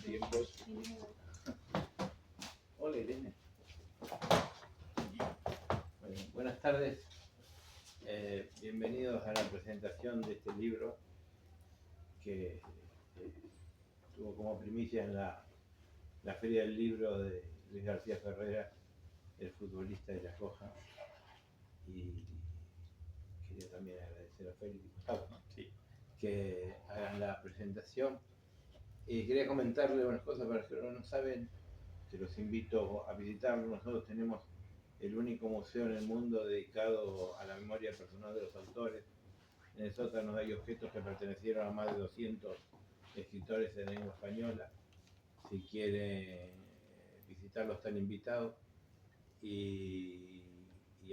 tiempos. Hola, Irene. Bueno, buenas tardes. Bienvenidos a la presentación de este libro que tuvo como primicia en la Feria del Libro de Luis García Ferrera, el futbolista de La Coja. Y quería también agradecer a Félix y Gustavo, ¿no? Sí, que hagan la presentación. Y quería comentarle unas cosas para los que no saben, que los invito a visitarlo. Nosotros tenemos el único museo en el mundo dedicado a la memoria personal de los autores. En el sótano hay objetos que pertenecieron a más de 200 escritores en lengua española. Si quieren visitarlos están invitados. Y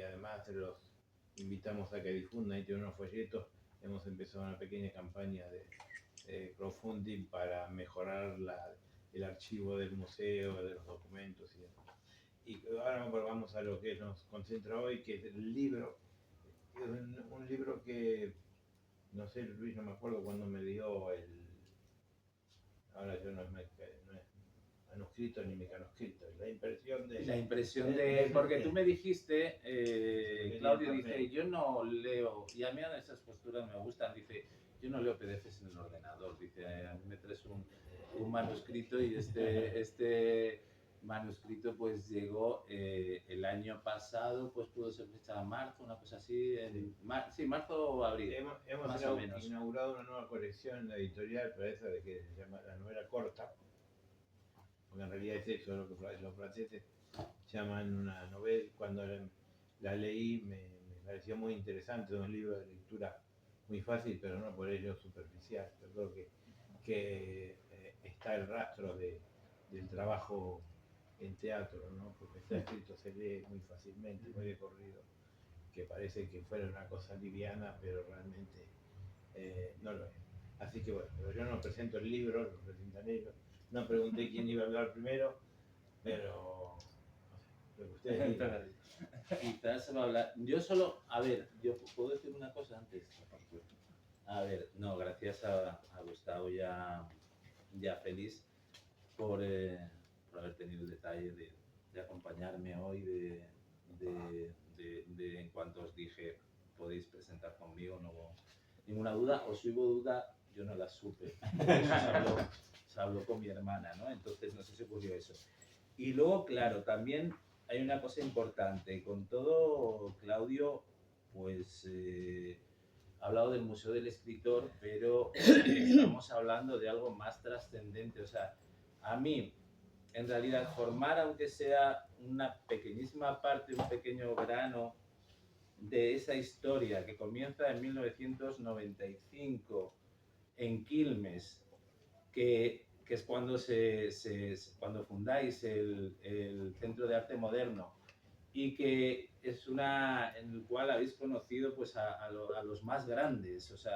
además los invitamos a que difundan y tienen unos folletos. Hemos empezado una pequeña campaña de crowdfunding para mejorar el archivo del museo, de los documentos y demás. Y ahora vamos a lo que nos concentra hoy, que es el libro. Es un libro que, no sé, Luis, no me acuerdo cuándo me dio ahora yo no es manuscrito ni mecanoscrito, la impresión de porque tú me dijiste, Claudio dice, yo no leo, y a mí esas posturas me gustan, dice, yo no leo PDFs en el ordenador, dice, a mí me traes un manuscrito y este manuscrito pues llegó el año pasado, pues pudo ser fecha marzo, una cosa así, sí, marzo o abril. Hemos más o menos. Inaugurado una nueva colección en la editorial, pero esa de que se llama La Novela Corta, porque en realidad es eso lo que los franceses llaman una novela. Cuando la leí me pareció muy interesante, un libro de lectura muy fácil, pero no por ello superficial. Yo creo que está el rastro del trabajo en teatro, ¿no? Porque está escrito, se lee muy fácilmente, muy de corrido, que parece que fuera una cosa liviana, pero realmente no lo es. Así que bueno, pero yo no presento el libro, lo presentan ellos. No pregunté quién iba a hablar primero, pero no sé, lo que ustedes digan. Quizás se va a hablar. Yo solo, a ver, yo puedo decir una cosa antes. A ver, no, gracias a Gustavo y a Félix por haber tenido el detalle de acompañarme hoy, de en cuanto os dije, podéis presentar conmigo, no hubo ninguna duda, o si hubo duda, yo no la supe. Eso se habló con mi hermana, ¿no? Entonces no sé si ocurrió eso. Y luego, claro, también hay una cosa importante. Con todo, Claudio, pues ha hablado del Museo del Escritor, pero estamos hablando de algo más trascendente. O sea, a mí, en realidad, formar, aunque sea una pequeñísima parte, un pequeño grano de esa historia que comienza en 1995 en Quilmes, que es cuando cuando fundáis el Centro de Arte Moderno, y que es en el cual habéis conocido pues a los más grandes, o sea,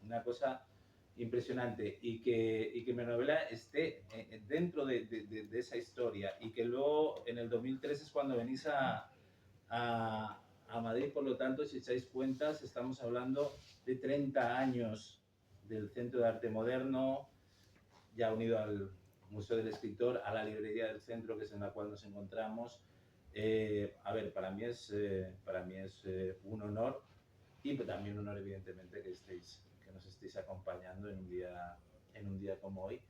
una cosa impresionante, y que mi novela esté dentro de esa historia, y que luego en el 2003 es cuando venís a Madrid. Por lo tanto, si echáis cuentas, estamos hablando de 30 años del Centro de Arte Moderno, ya unido al Museo del Escritor, a la librería del centro, que es en la cual nos encontramos. A ver, para mí es un honor, y también un honor, evidentemente, que nos estéis acompañando en un día como hoy.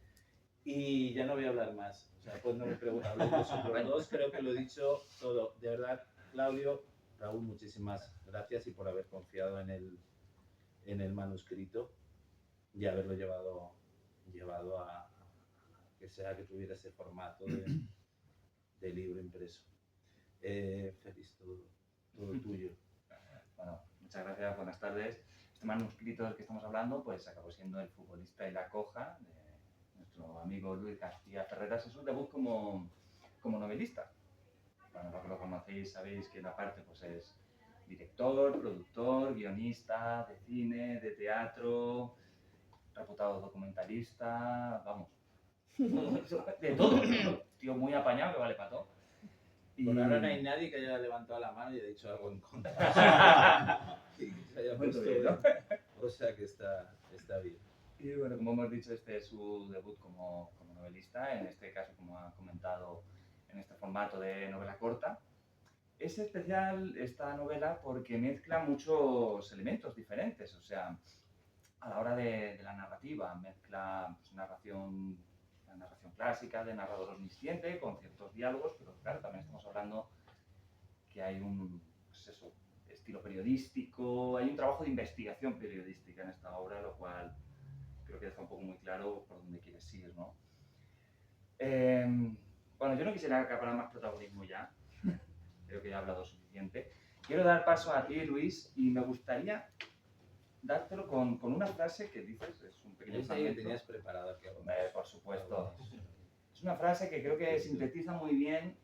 Y ya no voy a hablar más, o sea, pues no me pregunto, hablo vosotros dos, creo que lo he dicho todo. De verdad, Claudio, Raúl, muchísimas gracias, y por haber confiado en el manuscrito y haberlo llevado a que tuviera ese formato de libro impreso. Feliz, todo tuyo. Bueno, muchas gracias, buenas tardes. Este manuscrito del que estamos hablando pues acabó siendo El futbolista y la coja, de nuestro amigo Luis García Ferrera. Es su debut como novelista. Para los que lo conocéis sabéis que la parte pues es director, productor, guionista de cine, de teatro, reputado documentalista, vamos, de todo. Tío muy apañado que vale para todo. Por ahora no hay nadie que haya levantado la mano y haya dicho algo en contra. Y que se haya puesto bien, ¿no? O sea que está bien. Y bueno, como hemos dicho, este es su debut como novelista. periodista, en este caso, como ha comentado, en este formato de novela corta. Es especial esta novela porque mezcla muchos elementos diferentes, o sea, a la hora de la narrativa, mezcla pues, la narración clásica de narrador omnisciente con ciertos diálogos, pero claro, también estamos hablando que hay un estilo periodístico, hay un trabajo de investigación periodística en esta obra, lo cual creo que deja un poco muy claro por dónde quieres ir, ¿no? Bueno, yo no quisiera acaparar más protagonismo ya, creo que ya he hablado suficiente. Quiero dar paso a ti, Luis, y me gustaría dártelo con una frase que dices, es un pequeño Esa que tenías preparada. Que por supuesto. Es una frase que creo que sintetiza muy bien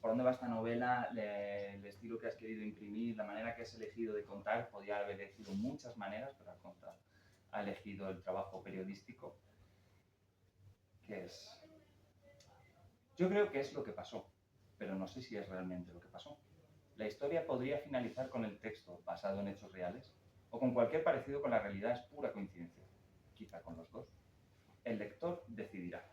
por dónde va esta novela, el estilo que has querido imprimir, la manera que has elegido de contar. Podía haber elegido muchas maneras, pero ha elegido el trabajo periodístico, que es... Yo creo que es lo que pasó, pero no sé si es realmente lo que pasó. La historia podría finalizar con el texto basado en hechos reales, o con cualquier parecido con la realidad es pura coincidencia, quizá con los dos. El lector decidirá.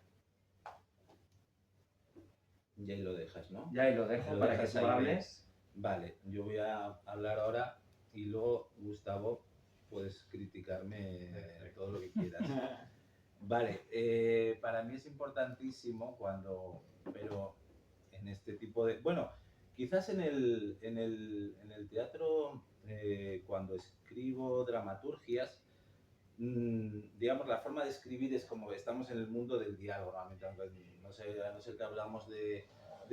Y ahí lo dejas, ¿no? Ya ahí lo dejo para que tú hables. Vale, yo voy a hablar ahora y luego, Gustavo, puedes criticarme todo lo que quieras. Vale, para mí es importantísimo pero en este tipo de... Bueno, quizás en el teatro, cuando escribo dramaturgias, digamos, la forma de escribir es como que estamos en el mundo del diálogo, no sé que hablamos de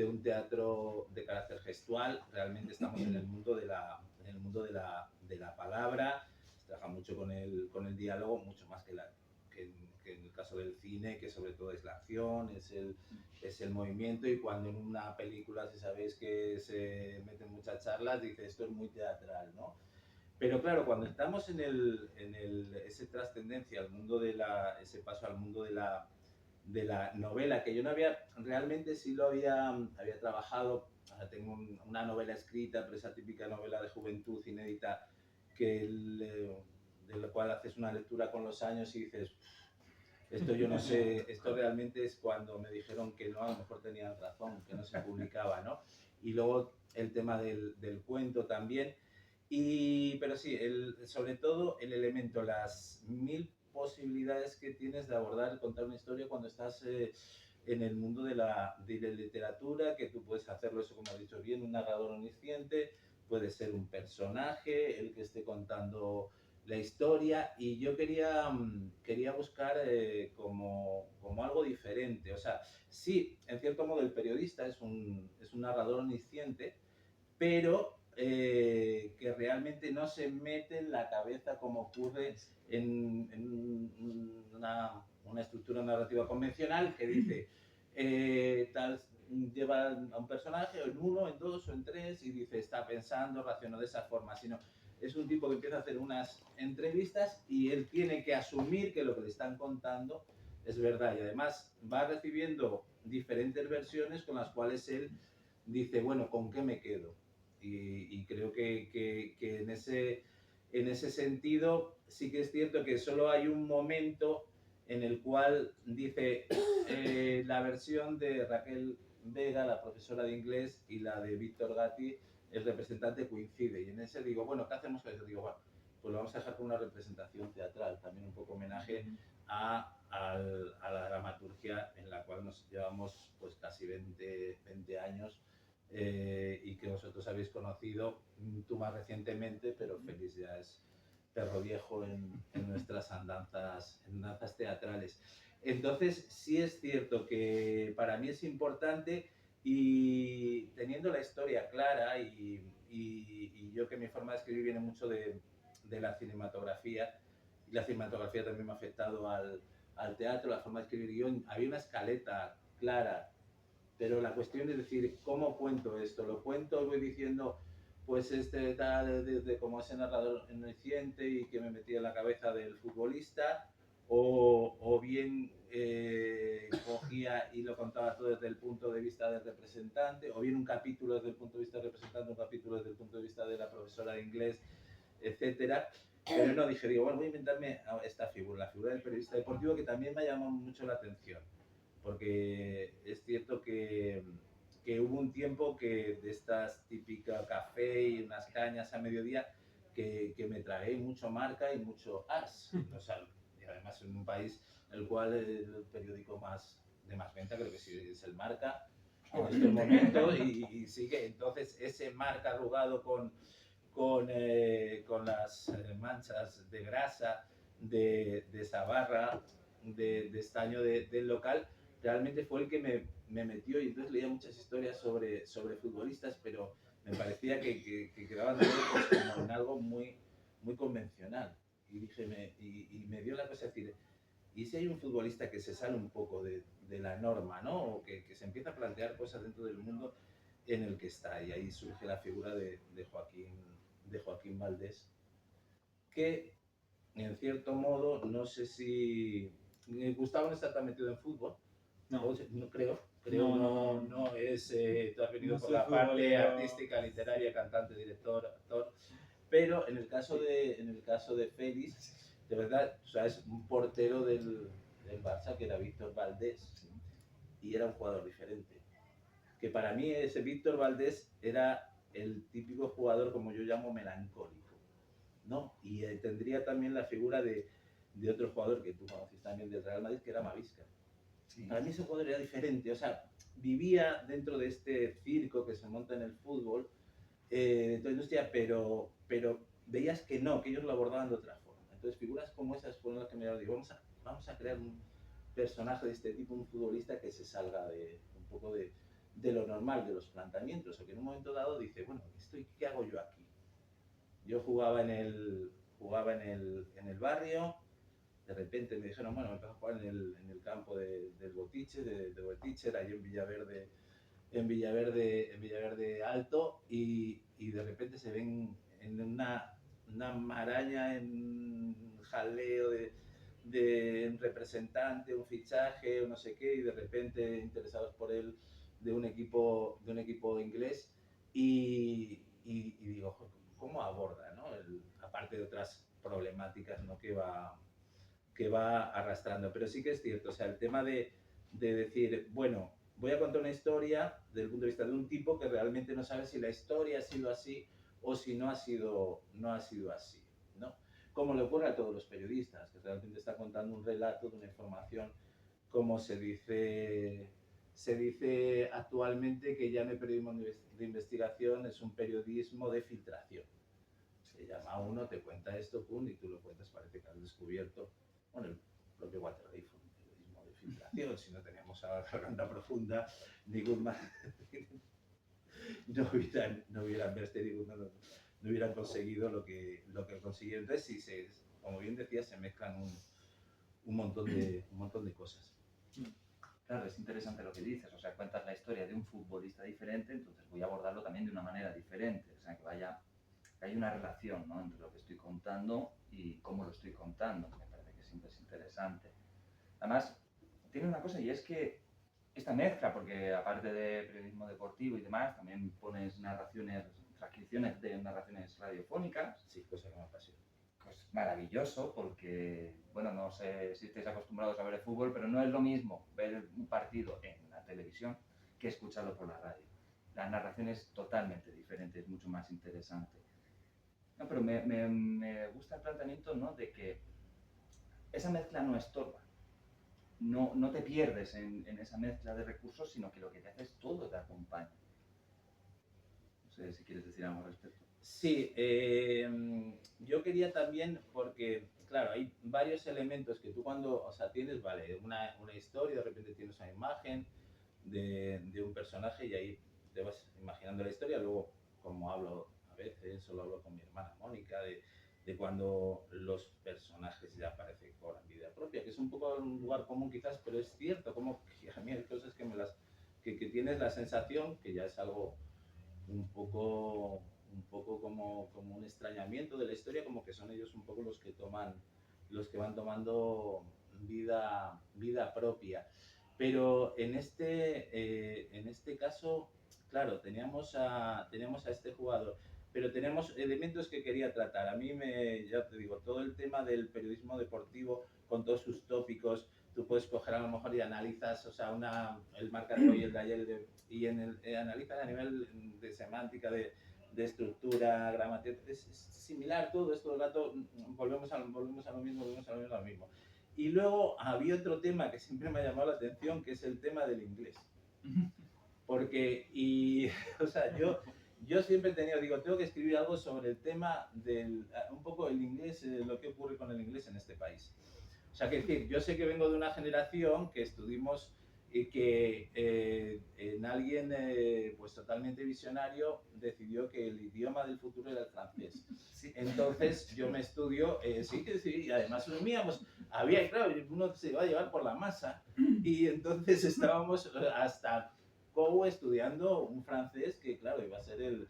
un teatro de carácter gestual, realmente estamos en el mundo de la palabra, se trabaja mucho con el diálogo, mucho más que en el caso del cine, que sobre todo es la acción, es el movimiento, y cuando en una película, si sabéis que se meten muchas charlas, dice esto es muy teatral, ¿no? Pero claro, cuando estamos en ese trascendencia, ese paso al mundo de la novela, que yo no había, realmente sí lo había trabajado, tengo una novela escrita, pero esa típica novela de juventud inédita, de la cual haces una lectura con los años y dices, esto yo no sé, esto realmente es cuando me dijeron que no, a lo mejor tenían razón, que no se publicaba, ¿no? Y luego el tema del cuento también. Pero sí, sobre todo el elemento, las 1000 posibilidades que tienes de abordar, contar una historia cuando estás en el mundo de la literatura, que tú puedes hacerlo, eso como has dicho bien, un narrador omnisciente, puede ser un personaje, el que esté contando la historia, y yo quería buscar como algo diferente. O sea, sí, en cierto modo el periodista es un narrador omnisciente, pero que realmente no se mete en la cabeza como ocurre en una estructura narrativa convencional que dice lleva a un personaje en uno, en dos o en tres y dice está pensando, racionó de esa forma, sino es un tipo que empieza a hacer unas entrevistas y él tiene que asumir que lo que le están contando es verdad, y además va recibiendo diferentes versiones con las cuales él dice, bueno, ¿con qué me quedo? Y creo que en ese sentido sí que es cierto que solo hay un momento en el cual dice la versión de Raquel Vega, la profesora de inglés, y la de Víctor Gatti, el representante, coincide. Y en ese digo, bueno, ¿qué hacemos con eso? Digo, bueno, pues lo vamos a dejar con una representación teatral, también un poco homenaje a la dramaturgia en la cual nos llevamos pues casi 20 años y que vosotros habéis conocido, tú más recientemente, pero Félix ya es perro viejo en nuestras andanzas teatrales. Entonces, sí es cierto que para mí es importante, y teniendo la historia clara, y yo que mi forma de escribir viene mucho de la cinematografía, y la cinematografía también me ha afectado al teatro, la forma de escribir guión, había una escaleta clara, pero la cuestión es decir, ¿cómo cuento esto? ¿Lo cuento, voy diciendo, pues tal, desde como ese narrador omnisciente y que me metía en la cabeza del futbolista, o bien cogía y lo contaba todo desde el punto de vista del representante, o bien un capítulo desde el punto de vista del representante, un capítulo desde el punto de vista de la profesora de inglés, etcétera? Pero no, bueno, voy a inventarme esta figura, la figura del periodista deportivo, que también me ha llamado mucho la atención, porque es cierto que hubo un tiempo que de estas típicas café y unas cañas a mediodía que me tragué mucho Marca y mucho AS. O sea, y además en un país en el cual el periódico de más venta creo que sí es el Marca en estos momentos y sí que entonces ese Marca arrugado con las manchas de grasa de esa barra de estaño del local realmente fue el que me metió y entonces leía muchas historias sobre futbolistas, pero me parecía que quedaban pues, como en algo muy convencional. Y dije, y me dio la cosa de decir, ¿y si hay un futbolista que se sale un poco de la norma, ¿no? O que se empieza a plantear cosas dentro del mundo en el que está? Y ahí surge la figura de Joaquín Valdés, que en cierto modo, no sé si Gustavo no está tan metido en fútbol, no creo, no es, tú has venido No por soy la parte futbolero. artística, literaria, cantante, director, actor, pero en el caso de Félix, de verdad, o sea, es un portero del Barça que era Víctor Valdés y era un jugador diferente. Que para mí ese Víctor Valdés era el típico jugador, como yo llamo, melancólico, ¿no? Y tendría también la figura de otro jugador que tú conoces también del Real Madrid, que era Mavisca. Sí. Para mí ese jugador era diferente, o sea, vivía dentro de este circo que se monta en el fútbol, de toda industria, pero veías que no, que ellos lo abordaban de otra forma. Entonces figuras como esas fueron las que me digo, vamos a crear un personaje de este tipo, un futbolista que se salga un poco de lo normal, de los planteamientos, o que en un momento dado dice, bueno, ¿qué hago yo aquí? Yo jugaba en el barrio, de repente me dijeron, bueno, me empecé a jugar en el campo del Botiche, de Botiche, ahí en Villaverde Alto, y de repente se ven en una maraña, en un jaleo de un representante, un fichaje, o no sé qué, y de repente interesados por él de un equipo inglés, y digo, ¿cómo aborda, ¿no? Aparte de otras problemáticas, ¿no? que va arrastrando. Pero sí que es cierto, o sea, el tema de decir, bueno, voy a contar una historia desde el punto de vista de un tipo que realmente no sabe si la historia ha sido así o si no ha sido así, ¿no? Como le ocurre a todos los periodistas, que realmente está contando un relato de una información, como se dice actualmente, que ya no hay periodismo de investigación, es un periodismo de filtración. Se llama a uno, te cuenta esto, pum, y tú lo cuentas, parece que has descubierto. Bueno, el propio Watergate fue un periodismo de filtración, si no teníamos a Garganta Profunda, ni Goodman, no hubieran Bernstein y Goodman no hubieran conseguido lo que consiguieron. Entonces, sí, como bien decía, se mezclan un montón de cosas. Claro, es interesante lo que dices, o sea, cuentas la historia de un futbolista diferente, entonces voy a abordarlo también de una manera diferente, o sea, que hay una relación, ¿no?, entre lo que estoy contando y cómo lo estoy contando, me parece que siempre es interesante. Además, tiene una cosa y es que esta mezcla, porque aparte de periodismo deportivo y demás, también pones transcripciones de narraciones radiofónicas. Sí, cosa que me apasiona. Pues maravilloso, porque, bueno, no sé si estáis acostumbrados a ver el fútbol, pero no es lo mismo ver un partido en la televisión que escucharlo por la radio. La narración es totalmente diferente, es mucho más interesante. No, pero me gusta el planteamiento, ¿no?, de que esa mezcla no estorba. No te pierdes en esa mezcla de recursos, sino que lo que te hace es todo te acompaña. No sé si quieres decir algo al respecto. Sí, yo quería también, porque, claro, hay varios elementos que tú cuando, o sea, tienes, vale, una historia, de repente tienes una imagen de un personaje y ahí te vas imaginando la historia. Luego, como hablo a veces, solo hablo con mi hermana Mónica, de cuando los personajes ya aparecen con vida propia, que es un poco un lugar común quizás, pero es cierto, como que a mí hay cosas que tienes la sensación, que ya es algo un poco como un extrañamiento de la historia, como que son ellos un poco los que van tomando vida propia. Pero en este caso, claro, teníamos a este jugador, pero tenemos elementos que quería tratar. A mí ya te digo, todo el tema del periodismo deportivo, con todos sus tópicos, tú puedes coger a lo mejor y analizas, o sea, el marca de hoy, el de ayer, y analizas a nivel de semántica, de estructura, gramática, es similar todo, es todo el rato, volvemos a lo mismo. Y luego había otro tema que siempre me ha llamado la atención, que es el tema del inglés. Porque, o sea, yo siempre he tenido, digo, tengo que escribir algo sobre el tema un poco el inglés, lo que ocurre con el inglés en este país. O sea, que decir, yo sé que vengo de una generación que estuvimos y que en alguien pues totalmente visionario decidió que el idioma del futuro era el francés. Sí. Entonces yo me estudio, sí, y además uníamos, claro, uno se iba a llevar por la masa y entonces estábamos hasta estudiando un francés que, claro, iba a ser el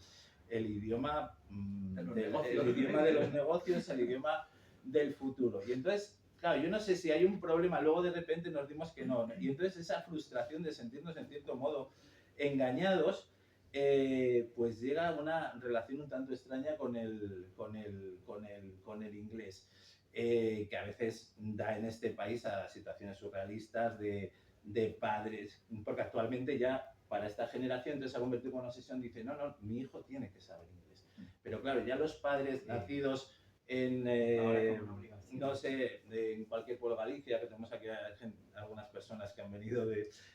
idioma, el idioma de los negocios, el idioma del futuro. Y entonces, claro, yo no sé si hay un problema, luego de repente nos dimos que no. Y entonces esa frustración de sentirnos en cierto modo engañados, pues llega a una relación un tanto extraña con el inglés, que a veces da en este país a situaciones surrealistas de padres, porque actualmente ya para esta generación entonces se ha convertido en una obsesión, dice, no, mi hijo tiene que saber inglés. Pero claro, ya los padres nacidos en, no sé, en cualquier pueblo de Galicia, que tenemos aquí algunas personas que han venido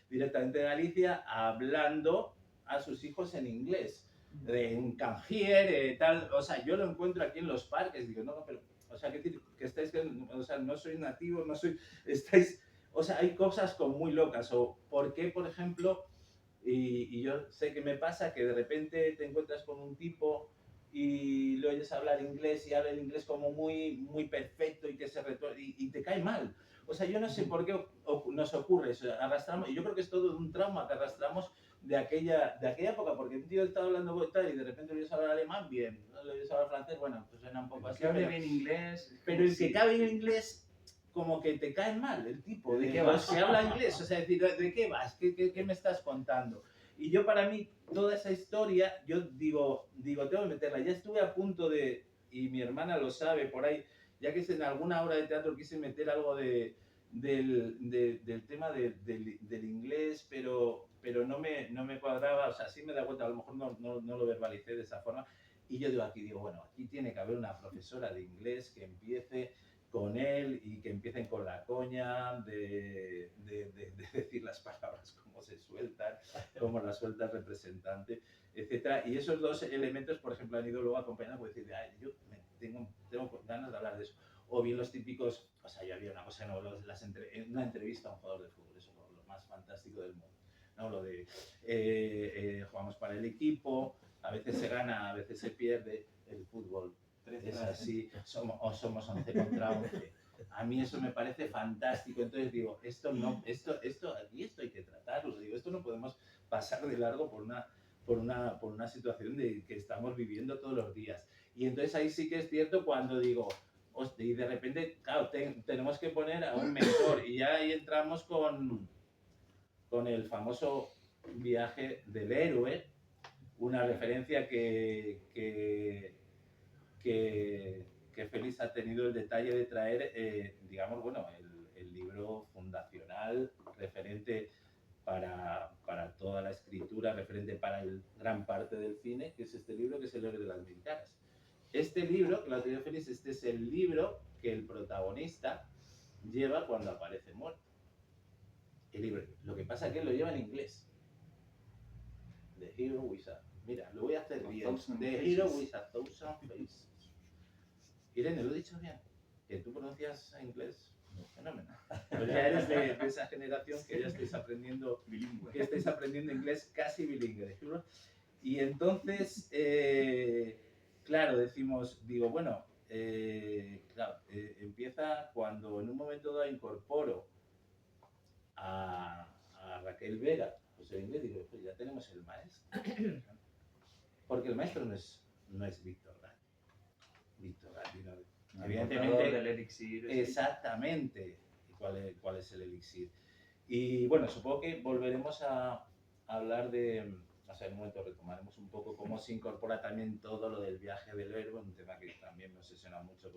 directamente de Galicia, hablando a sus hijos en inglés, en Cangier, tal, o sea, yo lo encuentro aquí en los parques, digo, no, pero, o sea, que estáis, o sea, no soy nativo, estáis, o sea, hay cosas como muy locas, o por qué, por ejemplo, y yo sé que me pasa que de repente te encuentras con un tipo y le oyes hablar inglés y habla el inglés como muy, muy perfecto y que y te cae mal. O sea, yo no sé por qué nos ocurre eso. Arrastramos, y yo creo que es todo un trauma que arrastramos de aquella época, porque un tío estaba hablando tal y de repente le oyes hablar alemán, bien, le oyes hablar francés, bueno, pues suena un poco así. Que hable bien inglés. Pero el que cabe en inglés, como que te cae mal el tipo. ¿De qué vas? Que habla inglés, o sea, decir, ¿de qué vas? ¿Qué me estás contando? Y yo, para mí, toda esa historia, yo digo, tengo que meterla. Ya estuve a punto de, y mi hermana lo sabe por ahí, ya que en alguna obra de teatro quise meter algo del tema del inglés, pero no me cuadraba, o sea, sí me da cuenta, a lo mejor no lo verbalicé de esa forma. Y yo digo, bueno, aquí tiene que haber una profesora de inglés que empiece con él y que empiecen con la coña de decir las palabras como se sueltan, como las suelta el representante, etc. Y esos dos elementos, por ejemplo, han ido luego acompañados por decir, yo tengo ganas de hablar de eso. O bien los típicos, o sea, yo había una cosa, ¿no? Una entrevista a un jugador de fútbol, eso es lo más fantástico del mundo, ¿no? Lo de jugamos para el equipo, a veces se gana, a veces se pierde, el fútbol es así, somos 11 contra 11. A mí eso me parece fantástico. Entonces digo, esto hay que tratarlo. Digo, esto no podemos pasar de largo por una situación que estamos viviendo todos los días. Y entonces ahí sí que es cierto cuando digo, hostia, y de repente, claro, tenemos que poner a un mentor. Y ya ahí entramos con el famoso viaje del héroe, una referencia que Félix ha tenido el detalle de traer, digamos, bueno, el libro fundacional, referente para toda la escritura, referente para gran parte del cine, que es este libro, que es El héroe de las mil caras. Este libro, que lo ha traído Félix, este es el libro que el protagonista lleva cuando aparece muerto. El libro. Lo que pasa es que él lo lleva en inglés. The Hero with a... Mira, lo voy a hacer bien. The Hero with a Thousand Faces. Irene, ¿lo he dicho bien? Que tú pronuncias inglés fenómeno. Pero ya eres de esa generación que ya estáis aprendiendo inglés casi bilingüe. Y entonces, claro, digo, bueno, claro, empieza cuando en un momento dado incorporo a Raquel Vega, José Inglés, digo, pues ya tenemos el maestro. Porque el maestro no es Víctor Gatti. Víctor Gatti, no, evidentemente, del elixir. Exactamente. ¿Cuál es el elixir? Y bueno, supongo que volveremos a hablar de, o sea, en un momento retomaremos un poco cómo se incorpora también todo lo del viaje del héroe, un tema que también me obsesiona mucho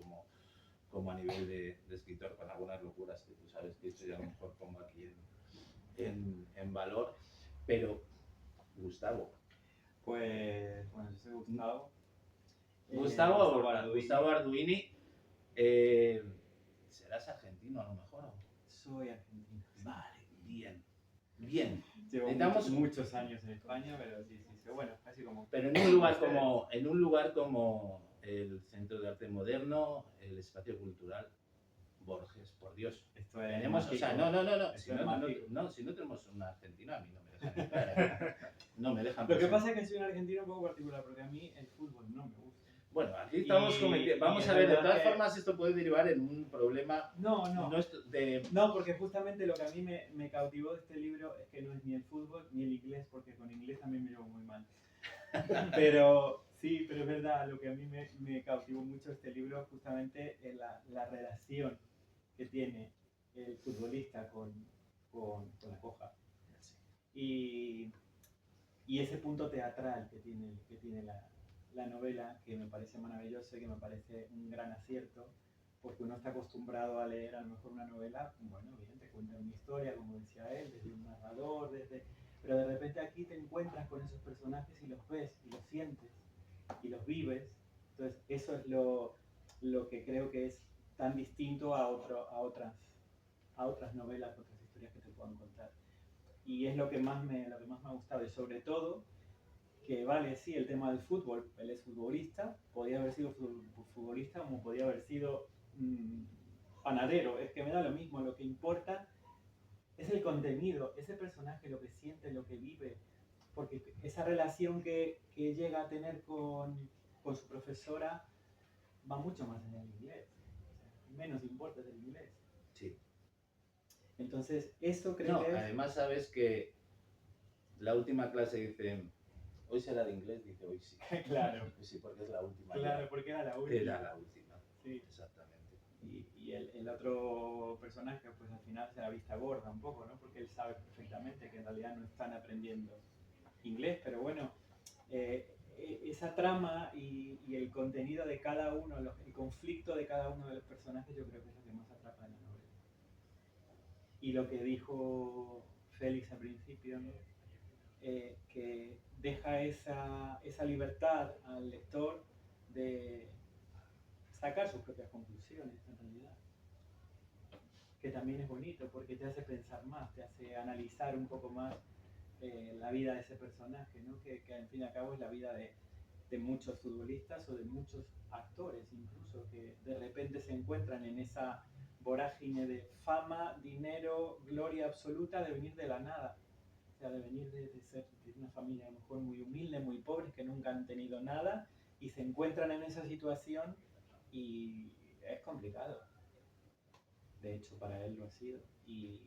como a nivel de escritor, con algunas locuras que tú sabes que esto ya a lo mejor pongo aquí en valor. Pero, Gustavo. Pues, bueno, yo soy Gustavo. Gustavo Arduini. ¿Serás argentino a lo mejor? Soy argentino. Vale, bien. Bien. Llevo Necesitamos muchos años en España, pero sí, bueno, casi como... Pero en un lugar como el Centro de Arte Moderno, el Espacio Cultural Borges, por Dios. Esto es Tenemos, mágico. o sea, no, Esto si es mágico. si no tenemos un argentino, a mí no me dejan entrar. No me dejan Lo que pasar. pasa es que soy un argentino un poco particular, porque a mí el fútbol no me gusta. Bueno, aquí estamos cometiendo... Vamos y a ver, de la verdad todas que- formas esto puede derivar en un problema No, de... porque justamente lo que a mí me cautivó de este libro es que no es ni el fútbol ni el inglés, porque con inglés también me llevo muy mal. Pero sí, pero es verdad, lo que a mí me cautivó mucho este libro justamente es la relación que tiene el futbolista con la coja. Y ese punto teatral que tiene la novela, que me parece maravilloso y que me parece un gran acierto, porque uno está acostumbrado a leer a lo mejor una novela, bueno, bien, te cuentan una historia, como decía él, desde un narrador, pero de repente aquí te encuentras con esos personajes y los ves, y los sientes, y los vives. Entonces eso es lo que creo que es tan distinto a otras novelas, otras historias que te puedan contar. Y es lo que más me ha gustado, y sobre todo que vale, sí, el tema del fútbol, él es futbolista, podía haber sido futbolista como podía haber sido panadero, es que me da lo mismo, lo que importa es el contenido, ese personaje, lo que siente, lo que vive, porque esa relación que llega a tener con su profesora va mucho más allá del inglés, o sea, menos importa del inglés. Sí. Entonces, eso creo que es... Además sabes que la última clase dice... Hoy será de inglés, dice hoy sí. Claro. Sí, porque es la última. Claro, porque era la última. Era la última. Sí. Exactamente. Y el otro personaje, pues al final se la vista gorda un poco, ¿no? Porque él sabe perfectamente que en realidad no están aprendiendo inglés, pero bueno, esa trama y el contenido de cada uno, el conflicto de cada uno de los personajes, yo creo que es lo que más atrapa en la novela. Y lo que dijo Félix al principio, ¿no? Que deja esa libertad al lector de sacar sus propias conclusiones, en realidad. Que también es bonito porque te hace pensar más, te hace analizar un poco más la vida de ese personaje, ¿no? Que al fin y al cabo es la vida de muchos futbolistas o de muchos actores, incluso, que de repente se encuentran en esa vorágine de fama, dinero, gloria absoluta, de venir de la nada. O sea, de venir de ser de una familia a lo mejor muy humilde, muy pobre, que nunca han tenido nada y se encuentran en esa situación y es complicado. De hecho, para él lo ha sido y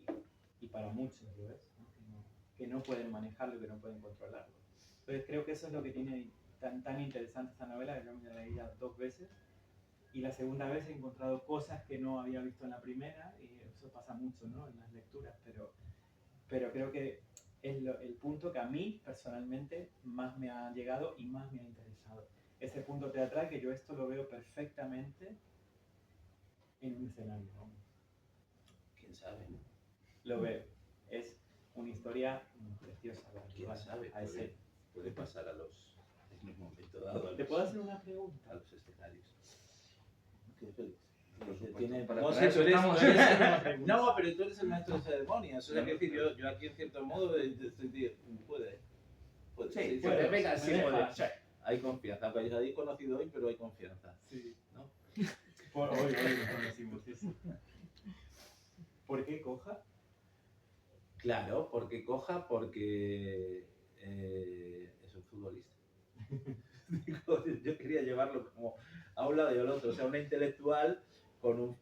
para muchos lo es, ¿no? Que no pueden manejarlo, que no pueden controlarlo. Entonces creo que eso es lo que tiene tan interesante esta novela, que yo me la leí 2 veces y la segunda vez he encontrado cosas que no había visto en la primera y eso pasa mucho, ¿no? En las lecturas, pero creo que es el punto que a mí personalmente más me ha llegado y más me ha interesado. Ese punto teatral que yo esto lo veo perfectamente en un escenario, ¿no? ¿Quién sabe? Lo veo. Es una historia preciosa. ¿Quién sabe? Puede pasar en un momento dado. ¿Te puedo hacer una pregunta? A los escenarios. ¿Qué, Félix? No, pero tú eres el maestro de ceremonias. O sea, que decir, yo aquí en cierto modo puede. Sí, puede. Venga, sí me puede. dejas. Sí. Hay confianza. Aunque os habéis conocido hoy, pero hay confianza. Sí. ¿No? Hoy nos conocimos, sí. ¿Por qué coja? Claro, porque coja, porque es un futbolista. Yo quería llevarlo como a un lado y al otro, o sea, una intelectual con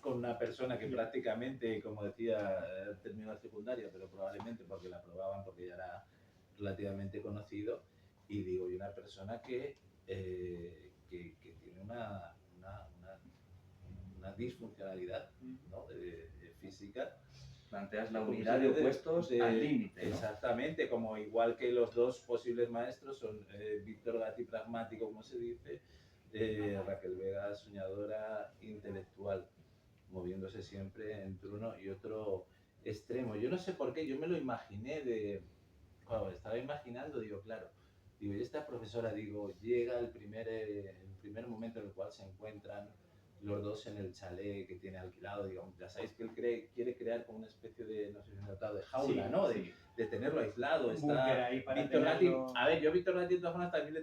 una persona que prácticamente, como decía, terminó la secundaria, pero probablemente porque la aprobaban porque ya era relativamente conocido, y digo, y una persona que tiene una disfuncionalidad, ¿no? de física. Planteas la unidad de opuestos al límite, ¿no? Exactamente, como igual que los dos posibles maestros son Víctor Gatti pragmático, como se dice, Raquel Vega, soñadora intelectual, moviéndose siempre entre uno y otro extremo. Yo no sé por qué, yo me lo imaginé cuando estaba imaginando, digo, claro, digo, y esta profesora, digo, llega el primer momento en el cual se encuentran los dos en el chalet que tiene alquilado, digamos, ya sabéis que él quiere crear como una especie de, no sé si he notado, de jaula, Sí, ¿no? sí. De tenerlo aislado. Un búnker ahí para Víctor Ratti, tenerlo. a ver, yo a Víctor Ratti de todas formas también le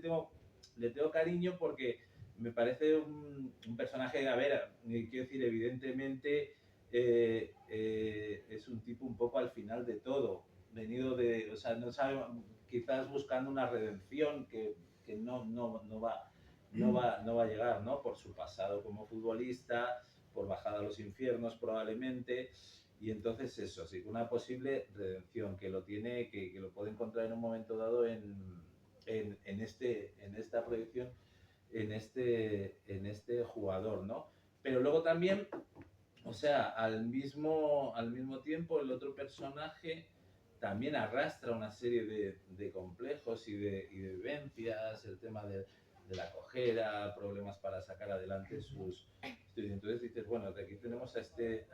tengo cariño porque me parece un personaje, a ver, quiero decir, evidentemente es un tipo un poco al final de todo, venido de, o sea, no sabe, quizás buscando una redención que no va a llegar, ¿no? Por su pasado como futbolista, por bajada a los infiernos probablemente, y entonces eso, sí, una posible redención que lo tiene, que lo puede encontrar en un momento dado en esta proyección, en este jugador, ¿no? Pero luego también, o sea, al mismo tiempo el otro personaje también arrastra una serie de complejos y de vivencias, el tema de la cojera, problemas para sacar adelante sus estudios. Entonces dices, bueno, aquí tenemos a este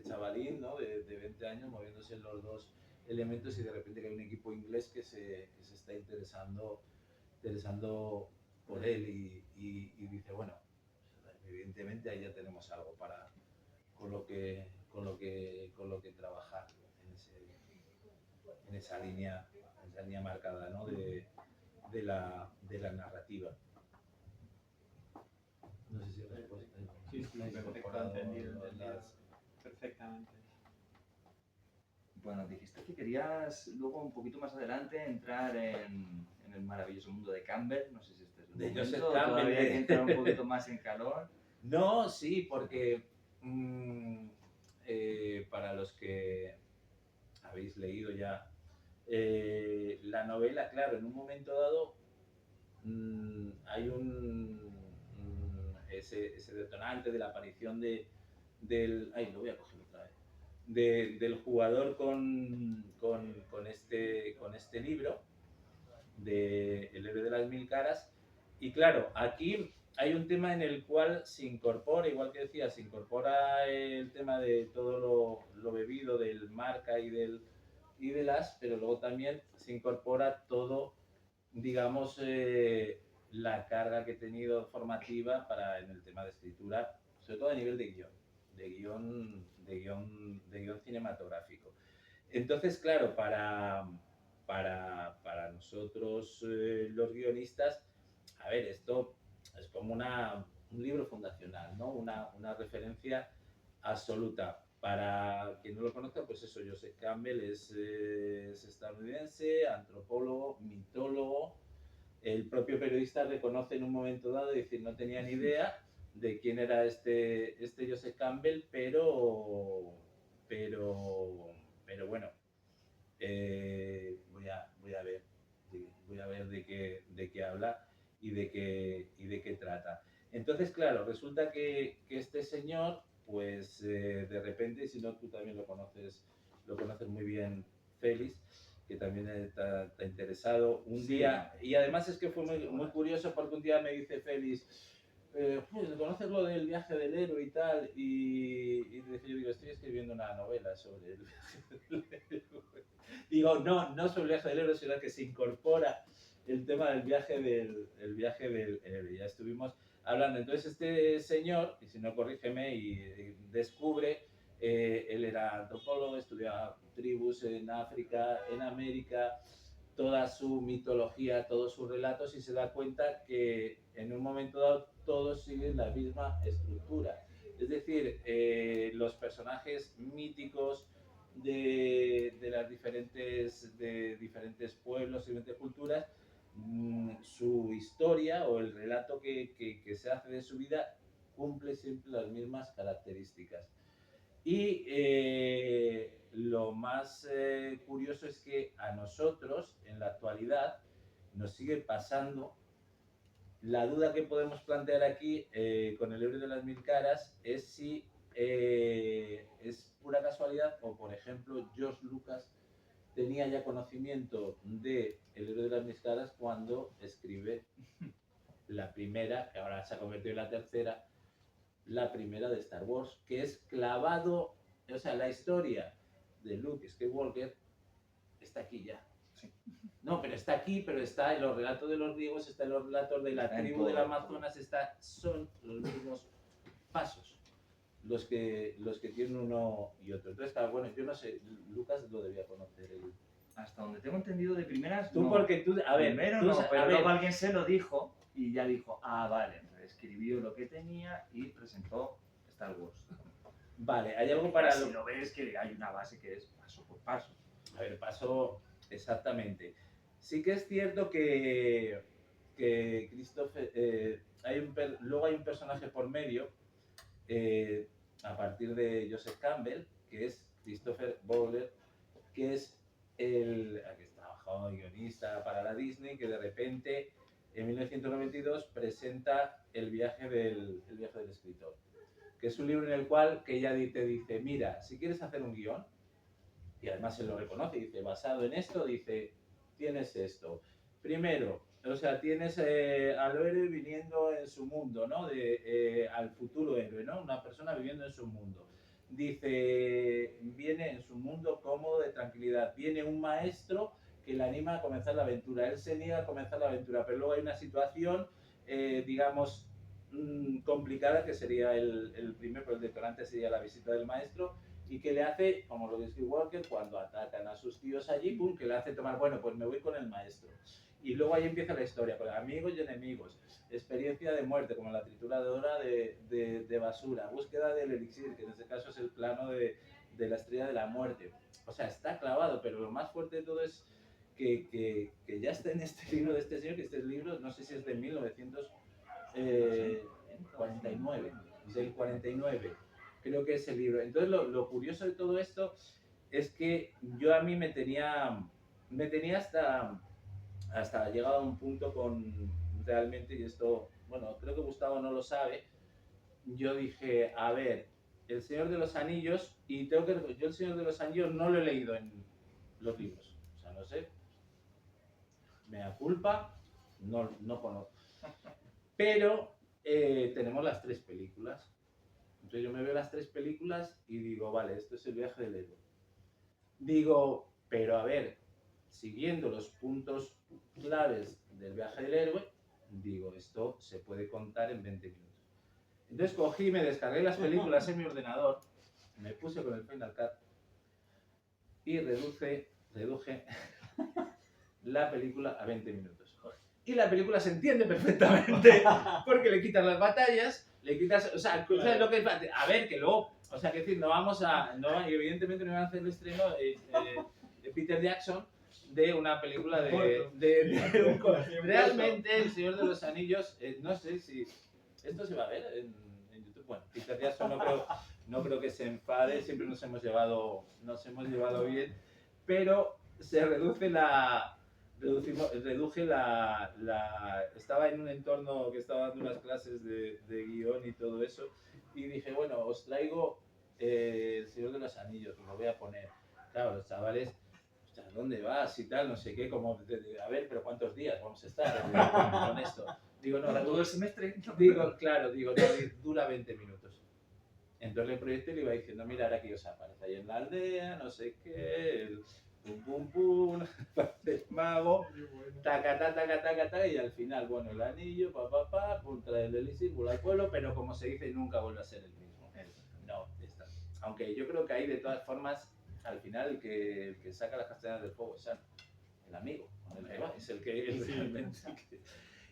chavalín, ¿no? de 20 años moviéndose en los dos elementos y de repente que hay un equipo inglés que se está interesando por él y dice, bueno, evidentemente ahí ya tenemos algo con lo que trabajar en esa línea marcada, ¿no? de la narrativa. No sé si la respuesta Sí, perfecto, entendido. Perfectamente. Bueno, dijiste que querías luego un poquito más adelante entrar en el maravilloso mundo de Campbell. No sé si este es el de momento, Joseph todavía Campbell. hay que entrar un poquito más en calor. No, sí, porque para los que habéis leído ya la novela, claro, en un momento dado hay ese detonante de la aparición del... Ay, lo voy a coger otra vez. Del jugador con este libro, de El héroe de las mil caras. Y claro, aquí hay un tema en el cual se incorpora, igual que decía, se incorpora el tema de todo lo bebido, del marca y del as, pero luego también se incorpora todo, digamos, la carga que he tenido formativa en el tema de escritura, sobre todo a nivel de guión cinematográfico. Entonces, claro, para nosotros los guionistas, a ver, esto es como un libro fundacional, ¿no? Una referencia absoluta. Para quien no lo conozca, pues eso, Joseph Campbell es estadounidense, antropólogo, mitólogo. El propio periodista reconoce en un momento dado, es decir, no tenía ni idea de quién era este Joseph Campbell, pero bueno, voy a ver de qué habla y de qué trata. Entonces, claro, resulta que este señor, pues de repente, si no tú también lo conoces muy bien, Félix, que también está interesado. Un día, y además es que fue muy curioso porque un día me dice Félix, pues, ¿conoces lo del viaje del héroe y tal? Y yo digo, estoy escribiendo una novela sobre el viaje del héroe. Digo, no sobre el viaje del héroe, sino que se incorpora el tema del viaje del héroe. Ya estuvimos hablando. Entonces este señor, y si no corrígeme, y descubre, él era antropólogo, estudiaba tribus en África, en América, toda su mitología, todos sus relatos, y se da cuenta que en un momento dado todos siguen la misma estructura. Es decir, los personajes míticos de diferentes pueblos y diferentes culturas, su historia o el relato que se hace de su vida cumple siempre las mismas características. Y lo más curioso es que a nosotros, en la actualidad, nos sigue pasando. La duda que podemos plantear aquí con el héroe de las mil caras es si es pura casualidad o, por ejemplo, George Lucas tenía ya conocimiento de El héroe de las mil caras cuando escribe la primera, que ahora se ha convertido en la tercera, la primera de Star Wars, que es clavado, o sea, la historia de Luke Skywalker está aquí ya. Sí. No, pero está aquí, pero está en los relatos de los griegos, está en los relatos de la Está en tribu todo. del Amazonas, son los mismos pasos los que tienen uno y otro. Entonces, claro, bueno, yo no sé, Lucas lo debía conocer. Hasta donde tengo entendido de primeras, Tú, no. porque tú, a ver, Primero tú, no, a pero ver, luego alguien se lo dijo y ya dijo, ah, vale, entonces escribió lo que tenía y presentó Star Wars. vale, hay algo para Si lo ves que hay una base que es paso por paso. A ver, paso exactamente. Sí que es cierto que Christopher, luego hay un personaje por medio, a partir de Joseph Campbell, que es Christopher Bowler, que es el que trabajó guionista para la Disney, que de repente en 1992 presenta el viaje del escritor, que es un libro en el cual que ella te dice, mira, si quieres hacer un guión, y además él lo reconoce, dice, basado en esto, dice, tienes esto. Primero, o sea, tienes al héroe viniendo en su mundo, ¿no? Al futuro héroe, ¿no? Una persona viviendo en su mundo. Dice, viene en su mundo cómodo, de tranquilidad. Viene un maestro que le anima a comenzar la aventura. Él se niega a comenzar la aventura, pero luego hay una situación, digamos, complicada, que sería el primer, pero el detonante sería la visita del maestro, y que le hace, como lo de Skywalker, cuando atacan a sus tíos allí, pum, que le hace tomar, bueno, pues me voy con el maestro. Y luego ahí empieza la historia, con amigos y enemigos, experiencia de muerte, como la trituradora de basura, búsqueda del elixir, que en este caso es el plano de la estrella de la muerte. O sea, está clavado, pero lo más fuerte de todo es que ya está en este libro de este señor, que este libro, no sé si es de 1949, del 49. Creo que es el libro. Entonces, lo curioso de todo esto es que yo a mí me tenía hasta llegado a un punto con realmente, y esto, bueno, creo que Gustavo no lo sabe, yo dije, a ver, El Señor de los Anillos, y tengo que yo El Señor de los Anillos no lo he leído en los libros, o sea, no sé, me da culpa, no conozco, pero tenemos las 3 películas. Entonces yo me veo las 3 películas y digo, vale, esto es el viaje del héroe. Digo, pero a ver, siguiendo los puntos claves del viaje del héroe, digo, esto se puede contar en 20 minutos. Entonces cogí, me descargué las películas en mi ordenador, me puse con el Final Cut y reduje la película a 20 minutos. Y la película se entiende perfectamente porque le quitas las batallas, le quitas, o sea, ¿sabes lo que es? A ver, que luego, o sea, que decir, no vamos a, no, evidentemente no van a hacer el estreno de Peter Jackson de una película realmente El Señor de los Anillos, no sé si esto se va a ver en YouTube. Bueno, Peter Jackson no creo que se enfade, siempre nos hemos llevado bien, pero se reduje estaba en un entorno que estaba dando unas clases de guión y todo eso, y dije, bueno, os traigo El Señor de los Anillos, lo voy a poner. Claro, los chavales, ¿a dónde vas y tal? No sé qué, como, a ver, pero ¿cuántos días vamos a estar con esto? Digo, no, todo el semestre. Digo, no, dura 20 minutos. Entonces el proyecto le iba diciendo, mira, ahora que os aparece ahí en la aldea, no sé qué, pum pum pum, el mago, taca, y al final, bueno, el anillo, pum, trae el elixir, vuelve al pueblo, pero como se dice, nunca vuelve a ser el mismo. No, está. Aunque yo creo que ahí, de todas formas, al final, el que saca las castañas del fuego es el amigo, el que va, es el que realmente.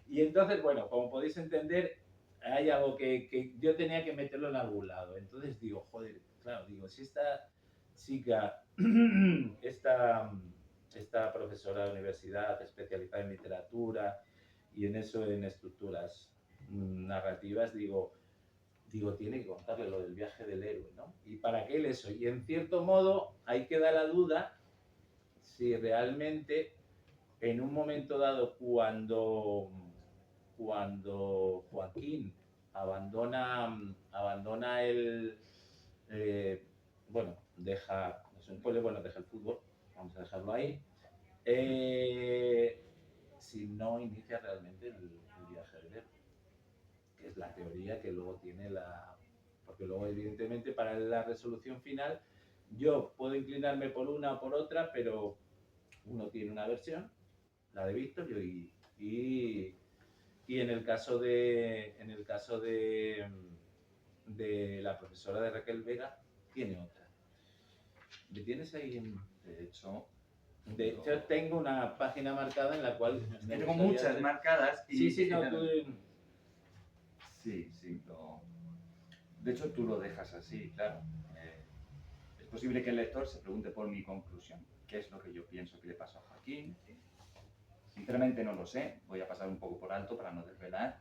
Y entonces, bueno, como podéis entender, hay algo que yo tenía que meterlo en algún lado. Entonces digo, joder, claro, digo, si esta chica, esta profesora de universidad especializada en literatura y en eso, en estructuras narrativas, digo, tiene que contarle lo del viaje del héroe, ¿no? ¿Y para qué eso? Y en cierto modo, ahí queda la duda si realmente en un momento dado, cuando Joaquín abandona el, bueno, deja el fútbol, vamos a dejarlo ahí, si no inicia realmente el viaje Heidelberg, que es la teoría que luego tiene la... Porque luego, evidentemente, para la resolución final, yo puedo inclinarme por una o por otra, pero uno tiene una versión, la de Víctor, y en el caso de la profesora de Raquel Vega, tiene otra. ¿Me tienes ahí? De hecho, tengo una página marcada en la cual... Tengo muchas marcadas. Y Sí, no, tú... Sí, de hecho, tú lo dejas así, claro. Es posible que el lector se pregunte por mi conclusión. ¿Qué es lo que yo pienso que le pasó a Joaquín? Sinceramente no lo sé. Voy a pasar un poco por alto para no desvelar.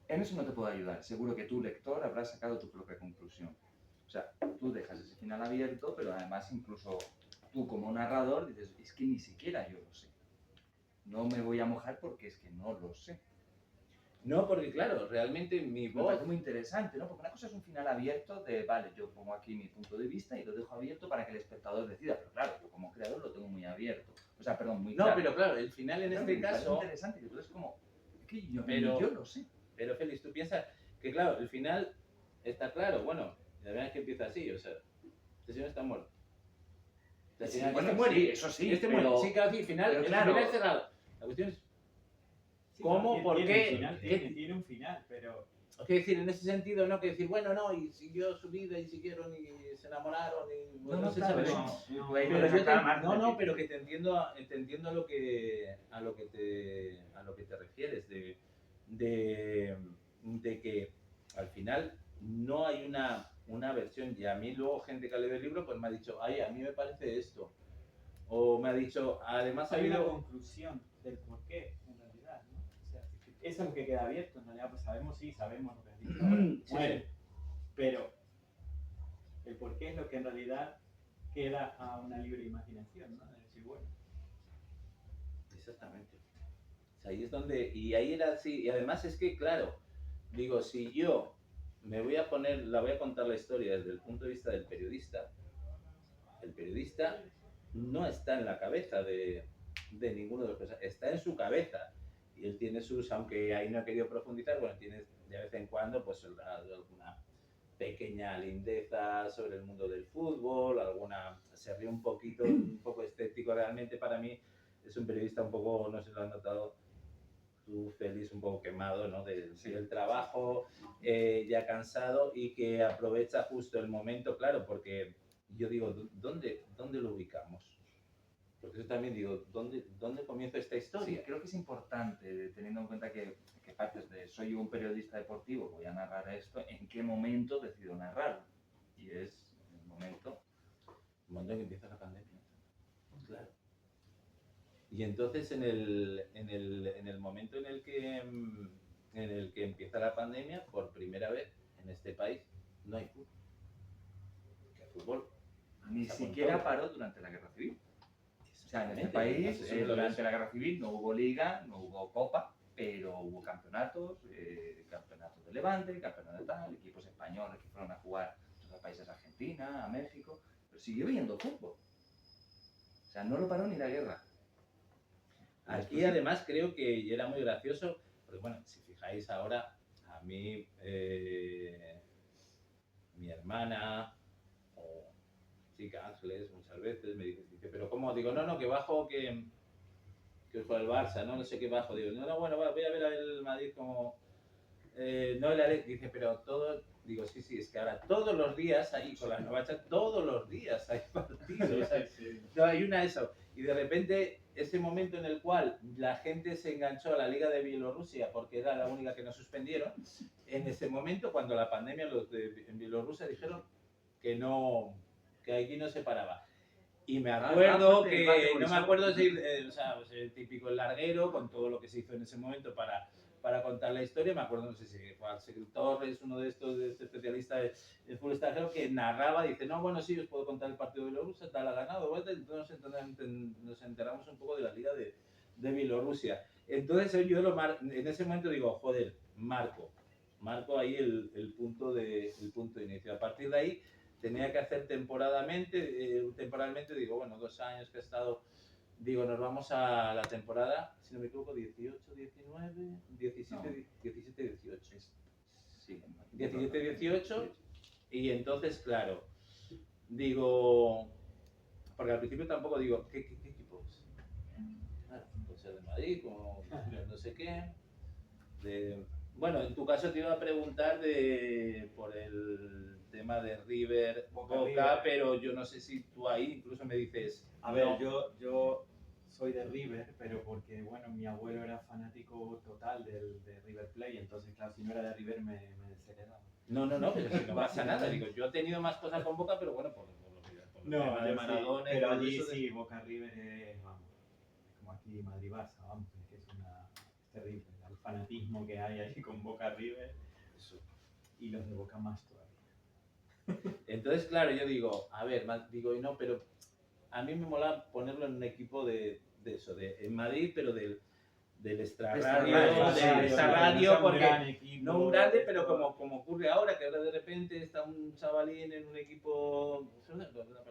En eso no te puedo ayudar. Seguro que tú, lector, habrás sacado tu propia conclusión. O sea, tú dejas ese final abierto, pero además incluso tú como narrador dices, es que ni siquiera yo lo sé. No me voy a mojar porque es que no lo sé. No, porque claro, realmente mi Me voz... parece muy interesante, ¿no? Porque una cosa es un final abierto de, vale, yo pongo aquí mi punto de vista y lo dejo abierto para que el espectador decida. Pero claro, yo como creador lo tengo muy abierto. O sea, perdón, muy claro. No, pero claro, el final en Claro, este me parece caso... interesante, que tú es como, es que yo, Pero- ni yo lo sé. Pero Félix, tú piensas que claro, el final está claro, bueno, la verdad es que empieza así, o sea, este señor está muerto. Sí, Este bueno, muere. sí, eso sí, Este pero- muere, sí, claro, sí, pero el claro. final es cerrado. La cuestión es, Sí, ¿cómo? tiene- ¿Por tiene qué? un final, ¿Qué? tiene un final, pero ¿qué decir? En ese sentido, no que decir, bueno, no, y siguió su vida y siguieron y se enamoraron y No, se claro, sabe. no. no, Tú ahí Pero puedes yo sacar más no, de- pero que te entiendo a lo que te refieres de que al final no hay una versión, y a mí luego gente que ha leído el libro pues me ha dicho, ay, a mí me parece esto, o me ha dicho, además ha hay una habido... conclusión del porqué, en realidad, ¿no? O sea, eso es lo que queda abierto, en realidad, pues sabemos lo que has dicho ahora, Sí, muere, sí. pero el porqué es lo que en realidad queda a una libre imaginación, ¿no? De decir, bueno, Exactamente. O sea, ahí es donde, y ahí era así, y además es que, claro, digo, si yo la voy a contar la historia desde el punto de vista del periodista, el periodista no está en la cabeza de ninguno de los personajes, está en su cabeza. Y él tiene aunque ahí no he querido profundizar, bueno, tiene de vez en cuando pues alguna pequeña lindeza sobre el mundo del fútbol, se ríe un poco escéptico realmente para mí. Es un periodista un poco, no sé si lo has notado, tú Félix, un poco quemado, ¿no? Del trabajo, ya cansado y que aprovecha justo el momento, claro, porque yo digo, ¿dónde lo ubicamos? Porque yo también digo, ¿dónde comienza esta Sí, historia? creo que es importante, teniendo en cuenta que partes de soy un periodista deportivo, voy a narrar esto, ¿en qué momento decido narrarlo? Y es el momento... El momento en que empieza la pandemia. Claro. Y entonces en el momento en el que empieza la pandemia, por primera vez en este país, no hay fútbol. Porque el fútbol Ni está con siquiera todo. paró durante la Guerra Civil. O sea, en este Exactamente. país, Eso me lo durante ves. la Guerra Civil no hubo liga, no hubo copa, pero hubo campeonatos, campeonatos de Levante, campeonatos de tal, equipos españoles que fueron a jugar a otros países, a Argentina, a México, pero siguió viendo fútbol. O sea, no lo paró ni la guerra. Aquí además creo que era muy gracioso, porque bueno, si fijáis ahora, a mí, mi hermana, o chica Ángeles, muchas veces me dice, pero ¿cómo? Digo, no, que bajo que es por el Barça, no sé qué bajo. Digo, no, bueno, voy a ver el Madrid como... no, dice, pero todo... Digo, sí, es que ahora todos los días ahí con la Novacha, todos los días hay partidos. No, hay una eso. Y de repente, ese momento en el cual la gente se enganchó a la Liga de Bielorrusia porque era la única que no suspendieron, en ese momento, cuando la pandemia, en Bielorrusia dijeron que aquí no se paraba. Y me acuerdo que, no me acuerdo si, o sea, pues el típico el larguero, con todo lo que se hizo en ese momento para contar la historia, me acuerdo, no sé si fue Axel Torres, uno de estos, de este especialista de fútbol extranjero, que narraba, dice, no, bueno, sí, os puedo contar el partido de Bielorrusia, tal, ha ganado, vuelta, entonces nos enteramos un poco de la liga de Bielorrusia. Entonces yo en ese momento digo, joder, marco ahí el punto de inicio. A partir de ahí, tenía que hacer temporalmente, digo, bueno, 2 años que he estado digo, nos vamos a la temporada, si no me equivoco, 18, 19, 17, 17, 18. Sí, 17, 18. Y entonces, claro, digo, porque al principio tampoco digo, ¿qué equipo es? Claro, puede ser de Madrid, como no sé qué. Bueno, en tu caso te iba a preguntar por el tema de River, Boca, pero yo no sé si tú ahí incluso me dices... A ver, yo soy de River, pero porque, bueno, mi abuelo era fanático total de River Plate, entonces, claro, si no era de River me desheredaba. No, pero si no pasa nada. Digo, yo he tenido más cosas con Boca, pero bueno, por el tema de Maradona. Sí, pero allí sí, Boca River es, vamos, es como aquí Madrid-Barça, vamos, es que es terrible. El fanatismo que hay ahí con Boca River, Eso. Y los de Boca más todavía. Entonces, claro, yo digo, a ver, digo, y no, pero a mí me mola ponerlo en un equipo de eso, en Madrid, pero del extrarradio, porque no un grande, pero como ocurre ahora, que ahora de repente está un chavalín en un equipo,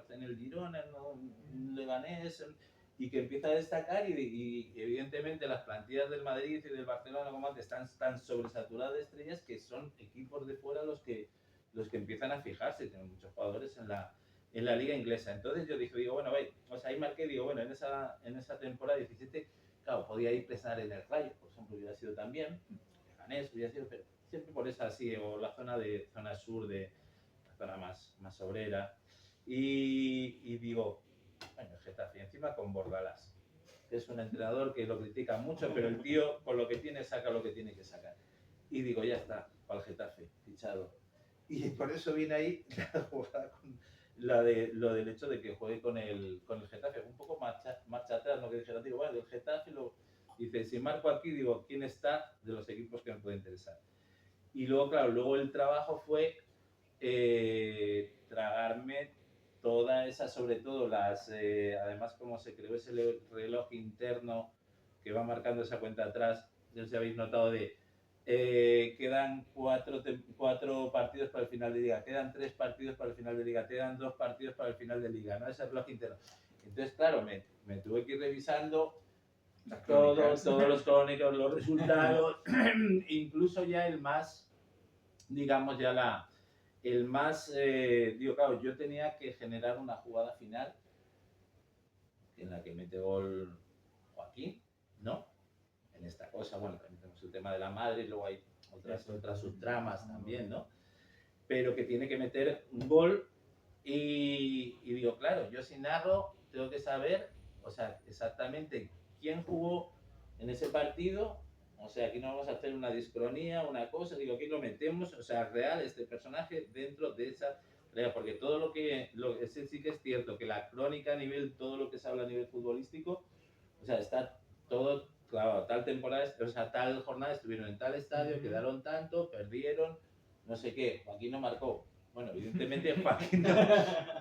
en el Girona, en un Leganés, y que empieza a destacar y evidentemente las plantillas del Madrid y del Barcelona como antes están tan sobresaturadas de estrellas que son equipos de fuera los que empiezan a fijarse, tienen muchos jugadores en la liga inglesa. Entonces yo digo, bueno, ahí marqué, digo, bueno, en esa temporada 17, claro, podía ir pensar en el Rayo, por ejemplo, hubiera sido también, Leganés hubiera sido, pero siempre por esa así, o la zona sur, de la zona más obrera. Y digo, bueno, Getafe, encima con Bordalás, que es un entrenador que lo critica mucho, pero el tío con lo que tiene saca lo que tiene que sacar. Y digo, ya está, para el Getafe, fichado. Y por eso viene ahí la jugada con lo del hecho de que juegue con el Getafe. Un poco marcha atrás, no que dijera, digo, bueno, del Getafe dice, si marco aquí, digo, ¿quién está de los equipos que me puede interesar? Y luego, claro, el trabajo fue tragarme toda esa, sobre todo además como se creó ese reloj interno que va marcando esa cuenta atrás, no sé si habéis notado quedan 4 partidos para el final de liga, quedan 3 partidos para el final de liga, quedan 2 partidos para el final de liga, ¿no? Ese reloj interno. Entonces, claro, me tuve que ir revisando todos los crónicos, los resultados, incluso ya el más, digamos, digo, claro, yo tenía que generar una jugada final en la que mete gol Joaquín, ¿no? En esta cosa, bueno, también tenemos el tema de la madre y luego hay otras subtramas también, ¿no? Pero que tiene que meter un gol y digo, claro, yo si narro tengo que saber, o sea, exactamente quién jugó en ese partido. O sea, aquí no vamos a hacer una discronía, una cosa, digo, aquí lo metemos, o sea, real, este personaje dentro de esa realidad, porque todo ese sí que es cierto, que la crónica a nivel, todo lo que se habla a nivel futbolístico, o sea, está todo, claro, tal temporada, o sea, tal jornada estuvieron en tal estadio, quedaron tanto, perdieron, no sé qué, Joaquín no marcó. Bueno, evidentemente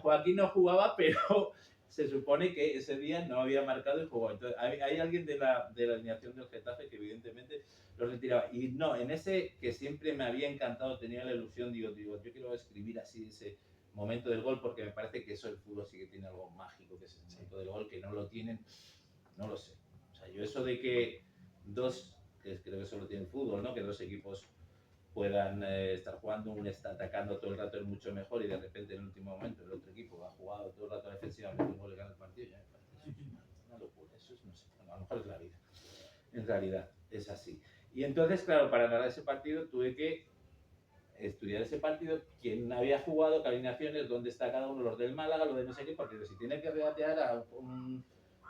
Joaquín no jugaba, pero se supone que ese día no había marcado y jugó. Entonces, hay alguien de la alineación del Getafe que evidentemente lo retiraba. Y no, en ese que siempre me había encantado, tenía la ilusión, digo, yo quiero escribir así ese momento del gol, porque me parece que eso el fútbol sí que tiene algo mágico, que es el momento del gol, que no lo tienen, no lo sé. O sea, yo eso de que que creo que solo tiene el fútbol, ¿no? Que dos equipos puedan estar jugando, uno está atacando todo el rato, es mucho mejor, y de repente en el último momento el otro equipo ha jugado todo el rato defensivamente, un gol y gana el partido, ya me parece eso es una locura, eso es, no sé, bueno, a lo mejor es la vida, en realidad es así. Y entonces, claro, para ganar ese partido tuve que estudiar ese partido, quién había jugado, qué alineaciones, dónde está cada uno, los del Málaga, lo de no sé qué, porque si tiene que regatear a un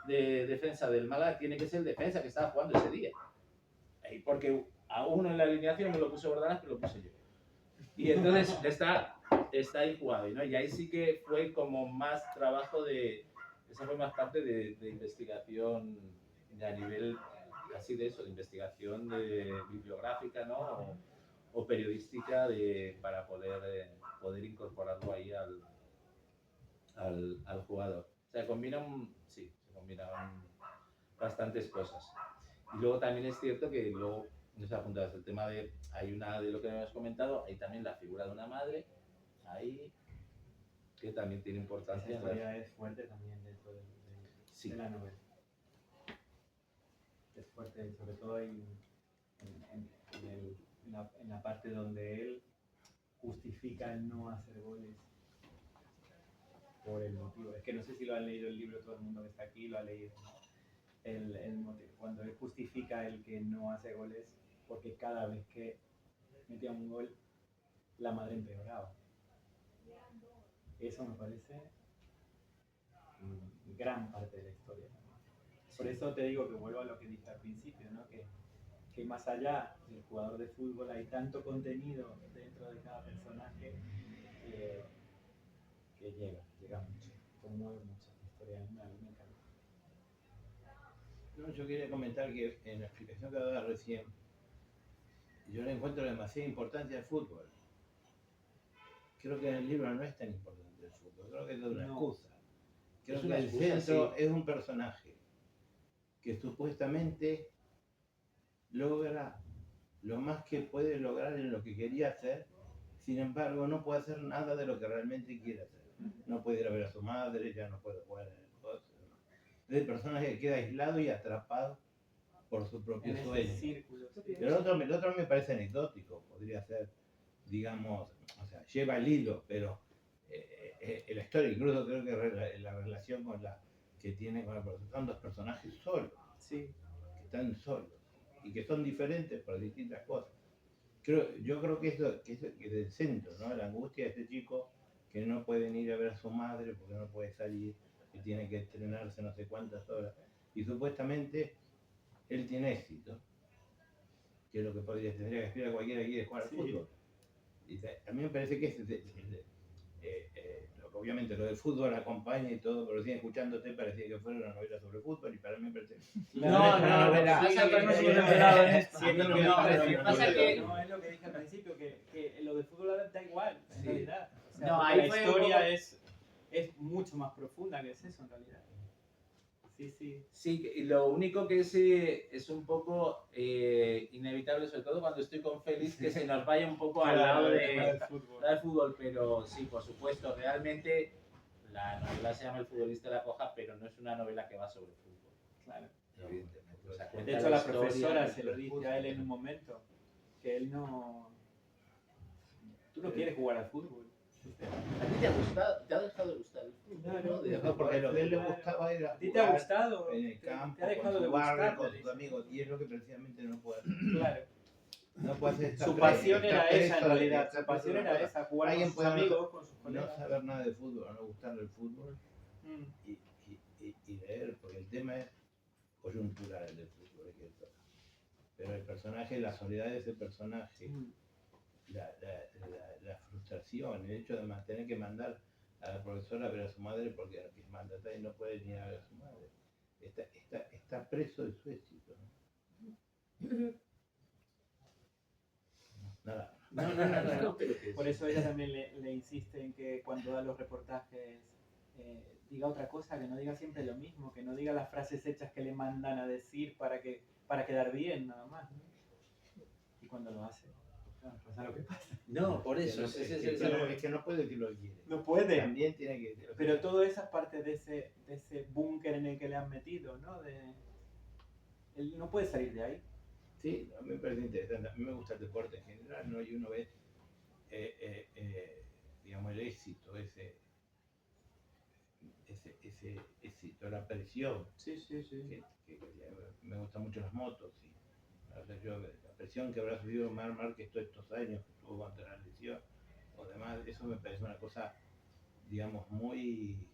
de defensa del Málaga, tiene que ser el defensa que estaba jugando ese día. Porque a uno en la alineación me lo puso Bordalás, pero lo puse yo. Y entonces está ahí jugado, ¿no? Y ahí sí que fue como más trabajo esa fue más parte de investigación a nivel así de eso, de investigación bibliográfica, ¿no? O periodística para poder incorporarlo ahí al jugador. O sea, se combinan bastantes cosas. Y luego también es cierto que luego nos apuntas el tema hay una de lo que hemos comentado, hay también la figura de una madre, ahí, que también tiene importancia. Esa historia es fuerte también dentro de la novela. fuerte, sobre todo en la parte donde él justifica el no hacer goles por el motivo. Es que no sé si lo han leído el libro, todo el mundo que está aquí lo ha leído, ¿no? El motivo, cuando él justifica el que no hace goles, porque cada vez que metía un gol, la madre empeoraba. Eso me parece gran parte de la historia. Por eso te digo que vuelvo a lo que dije al principio, ¿no? Que más allá del jugador de fútbol hay tanto contenido dentro de cada personaje que llega mucho, conmueve mucho la historia. Me encanta. No, yo quería comentar que en la explicación que daba recién, yo le encuentro demasiada importancia al fútbol. Creo que en el libro no es tan importante el fútbol, creo que es una excusa. Creo Es que una el excusa, centro sí. es un personaje que supuestamente logra lo más que puede lograr en lo que quería hacer, sin embargo no puede hacer nada de lo que realmente quiere hacer. No puede ir a ver a su madre, ya no puede jugar en el coche. Es el personaje que queda aislado y atrapado por su propio En sueño. ese círculo. Sí. El otro me parece anecdótico, podría ser, digamos, o sea, lleva el hilo, pero la historia, incluso creo que la relación con la que tiene con el profesor, son dos personajes solos, Sí. que están solos y que son diferentes por distintas cosas. Yo creo que eso que es del centro, ¿no? La angustia de este chico que no pueden ir a ver a su madre porque no puede salir, que tiene que entrenarse no sé cuántas horas, y supuestamente él tiene éxito, que es lo que tendría que aspirar cualquiera que quiere jugar al fútbol. Y a mí me parece que obviamente lo del fútbol acompaña y todo, pero recién escuchándote parecía que fuera una novela sobre fútbol y para mí me parece No, es lo que dije al principio, que lo del fútbol da igual, en realidad. O sea, No, ahí la fue historia un es mucho más profunda que es eso, en realidad. Sí. Sí, y lo único que es un poco inevitable, sobre todo cuando estoy con Félix, que se nos vaya un poco al lado del fútbol, pero sí, por supuesto, realmente la novela se llama El futbolista de la coja, pero no es una novela que va sobre fútbol. Claro. Evidentemente. O sea, De cuenta hecho, la historia, profesora se lo dice a él en un momento, que él no... Tú no quieres jugar al fútbol. ¿A ti te ha gustado? ¿Te ha dejado de gustar el fútbol? No, porque lo que a él le gustaba era ¿A ti te ha jugar gustado? en el campo, ¿Te ha dejado con de su barrio, gustar? con sus amigos, y es lo que precisamente no puede hacer. Claro. No puede hacer Su pasión era esa en realidad, su pasión era esa, jugar con sus amigos, con sus no colegas. saber nada de fútbol, o no gustarle el fútbol y leer, porque el tema es coyuntural el del fútbol, pero el personaje, la soledad de ese personaje, la frustración, el hecho de tener que mandar a la profesora a ver a su madre porque es mandataria y no puede ni a ver a su madre, está preso de su éxito, ¿no? Nada. No, pero que Por eso ella también le insiste en que cuando da los reportajes diga otra cosa, que no diga siempre lo mismo, que no diga las frases hechas que le mandan a decir para quedar bien, nada más, ¿no? Y cuando lo hace, claro, pasa lo que pasa. No, por eso. Es que no puede decir lo que quiere. No puede. También tiene que... Pero todo eso es parte de ese búnker en el que le han metido, ¿no? Él no puede salir de ahí. Sí, a mí me parece interesante. A mí me gusta el deporte en general, ¿no? Y uno ve, digamos, el éxito, ese éxito, la presión. Sí. Que me gustan mucho las motos. ¿Sí? O sea, la presión que habrá sufrido Marc Márquez todos estos años que estuvo contra la lesión o demás, eso me parece una cosa, digamos, muy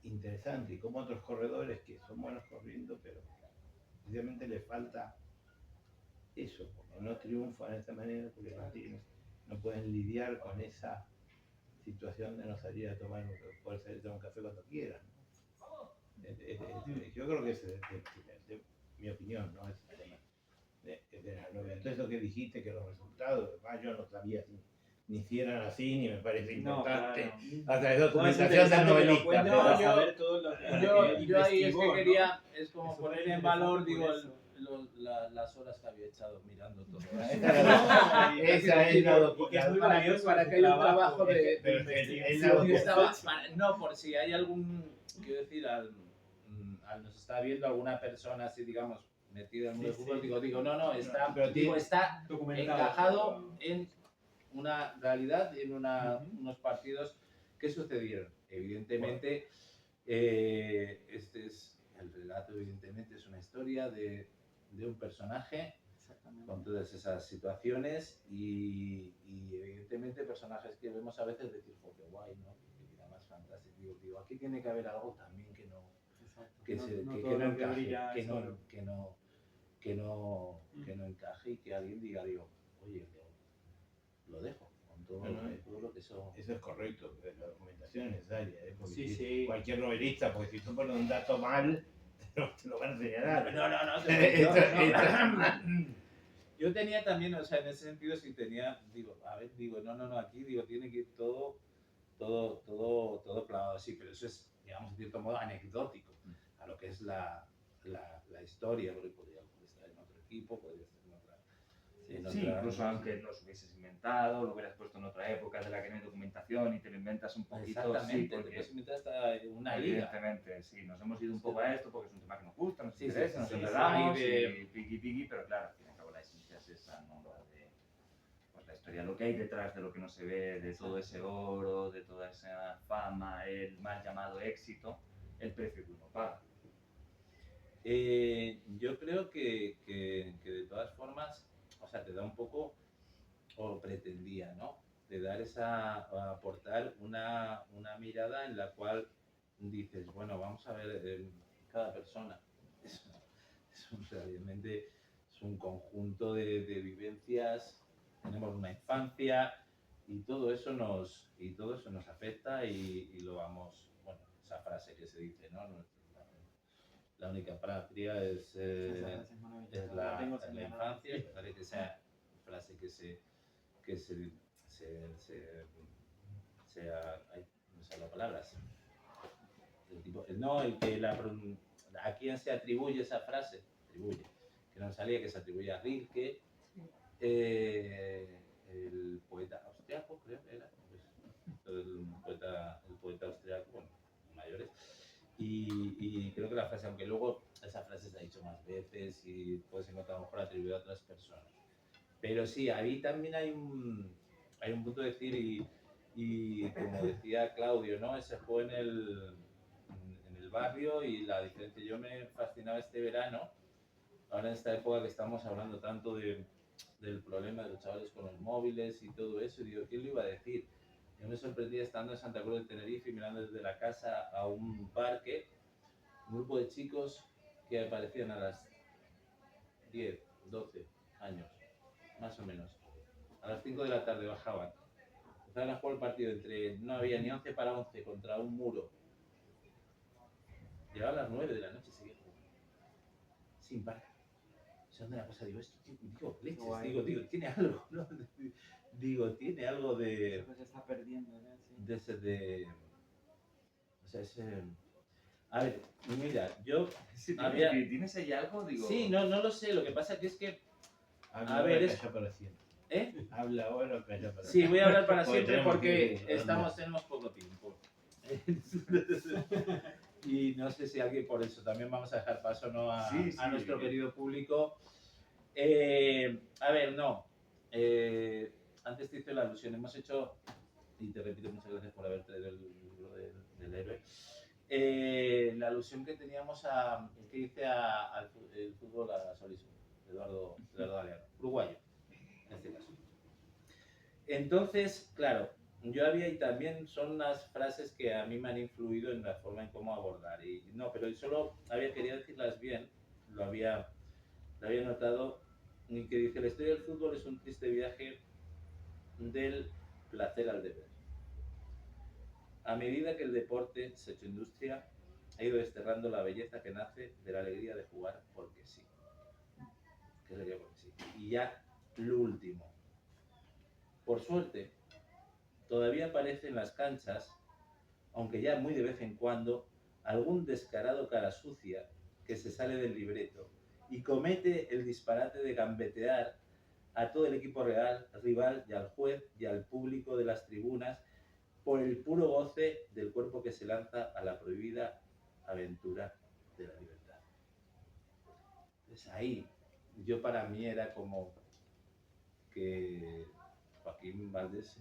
interesante. Y como otros corredores que son buenos corriendo, pero precisamente les falta eso, porque no triunfan de esa manera, porque no pueden lidiar con esa situación de no salir a tomar, poder salir a tomar un café cuando quieran. Yo creo que es mi opinión, ¿no? Es el tema de la novela. Entonces lo que dijiste, que los resultados, yo no sabía ni si eran así, ni me parece importante. Hasta la documentación del novelista. Yo ahí es que quería, es como poner en valor, digo, las horas que había echado mirando todo. Esa es la documentación. Para que haya un trabajo de investigación. No, por si hay algún, quiero decir, nos está viendo alguna persona así, digamos, metido en el mundo del Sí, fútbol, sí. digo, no, está, Pero digo, está Documentado. encajado en una realidad, en Ujú. unos partidos que sucedieron. Evidentemente, este es el relato, evidentemente, es una historia de un personaje Exactamente. con todas esas situaciones y evidentemente personajes que vemos a veces decir, oh, qué guay, ¿no? Qué vida más fantástica. Digo, aquí tiene que haber algo también que no, Exacto. que, No- se, no que todo no lo que encaje, brilla que es no, oro. que no, que no, que no encaje y que alguien diga, digo, oye, lo dejo con todo, todo lo que eso... Eso es correcto, que la documentación es necesaria, ¿eh? Porque Sí, si sí. cualquier novelista, porque si tú pones un dato mal, te lo van a señalar. Yo tenía también, o sea, en ese sentido sí tenía, digo, a ver, digo, no, aquí, digo, tiene que ir todo clavado así, pero eso es, digamos, en cierto modo anecdótico a lo que es la historia, porque podría estar en otro equipo, podría estar en otra... Sí, incluso aunque los hubieses inventado, lo hubieras puesto en otra época de la que no hay documentación y te lo inventas un poquito. Exactamente, Sí, porque te puedes inventar hasta una liga. evidentemente, sí, nos hemos ido un poco a esto porque es un tema que nos gusta, nos Sí, interesa, sí, nos sí, enredamos sí, y piqui, pero claro, al fin y al cabo la esencia es esa, ¿no? La de pues, la historia, lo que hay detrás de lo que no se ve, de todo ese oro, de toda esa fama, el mal llamado éxito, el precio que uno paga. Yo creo que de todas formas, o sea, te da un poco, o pretendía, ¿no? De dar aportar una mirada en la cual dices, bueno, vamos a ver cada persona. Realmente es un conjunto de vivencias, tenemos una infancia y todo eso nos afecta y lo vamos, bueno, esa frase que se dice, ¿no? La única patria es la infancia, parece que esa frase que ay, no sé la palabra, a quién se atribuye esa frase, que no salía, que se atribuye a Rilke, el poeta austriaco, creo que era, el poeta austriaco, bueno, mayores. Y creo que la frase, aunque luego esa frase se ha dicho más veces y puedes encontrar a lo mejor atribuida a otras personas. Pero sí, ahí también hay un punto de decir, y como decía Claudio, ¿no? Ese juego en el barrio y la diferencia. Yo me fascinaba este verano, ahora en esta época que estamos hablando tanto del problema de los chavales con los móviles y todo eso, y digo, ¿quién lo iba a decir? Yo me sorprendí estando en Santa Cruz de Tenerife y mirando desde la casa a un parque, un grupo de chicos que aparecían a las 10, 12 años, más o menos. A las 5 de la tarde bajaban. Empezaban a jugar el partido no había ni 11 para 11 contra un muro. Llegaba a las 9 de la noche, seguía jugando. Sin parar. Son de la cosa, digo, esto, digo, leches, digo, tiene algo, ¿no? Digo, tiene algo de... Eso se está perdiendo, ¿no? Sí. De ese, de... O sea, ese... A ver, mira, yo... Sí, había... ¿Tienes ahí algo? Digo... Sí, no lo sé, lo que pasa que es que... Habla ahora o calla para siempre. Habla ahora o calla para siempre. Sí, voy a hablar para siempre porque tenemos tenemos poco tiempo. Y no sé si alguien, por eso también vamos a dejar paso, ¿no? a nuestro querido público. A ver, no. Antes te hice la alusión, hemos hecho, y te repito, muchas gracias por haber traído el libro del héroe, la alusión que teníamos que hice al fútbol a Solismo, Eduardo Galeano, uruguayo, en este caso. Entonces, claro, yo había, y también son unas frases que a mí me han influido en la forma en cómo abordar, y no, pero solo quería decirlas bien, lo había notado, y que dice, la historia del fútbol es un triste viaje del placer al deber. A medida que el deporte se ha hecho industria, ha ido desterrando la belleza que nace de la alegría de jugar porque sí. ¿Qué sería porque sí? Y ya lo último. Por suerte, todavía aparece en las canchas, aunque ya muy de vez en cuando, algún descarado cara sucia que se sale del libreto y comete el disparate de gambetear a todo el equipo rival y al juez y al público de las tribunas por el puro goce del cuerpo que se lanza a la prohibida aventura de la libertad. Entonces ahí, yo para mí era como que Joaquín Valdés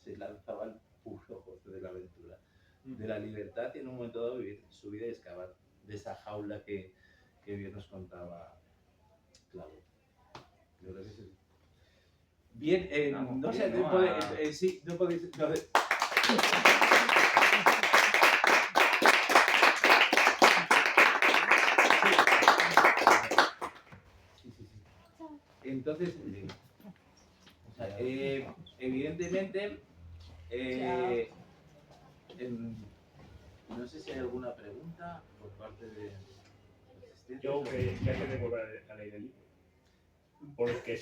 se lanzaba al puro goce de la aventura, de la libertad y en un momento dado vivir su vida y escapar de esa jaula que bien nos contaba Claudio. Yo creo que sí. Bien, no sé, sí, no podéis... No, entonces, o sea, evidentemente, no sé si hay alguna pregunta por parte de los asistentes. Yo que ya tengo a leer el libro, porque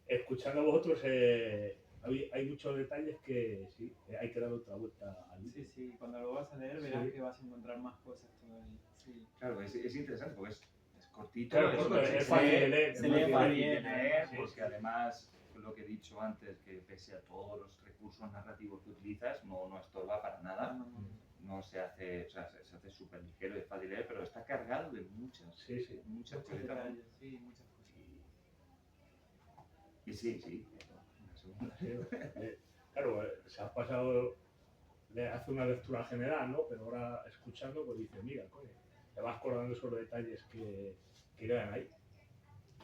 escuchando a vosotros hay muchos detalles que sí, hay que dar otra vuelta al libro. Sí, sí, cuando lo vas a leer verás que vas a encontrar más cosas todavía. Sí. Claro, es interesante porque es cortito, Claro, es fácil de leer. Se lee muy bien, porque sí. además, lo que he dicho antes, que pese a todos los recursos narrativos que utilizas, no estorba para nada. No se hace, o sea, se hace súper ligero y es fácil de leer, pero está cargado de muchas Muchos cositas. detalles, sí, muchas cosas. Y sí, una segunda. Sí, claro, se ha pasado de hacer una lectura general, ¿no? Pero ahora escuchando, pues dices, mira, coño, te vas acordando esos detalles que quedan ahí.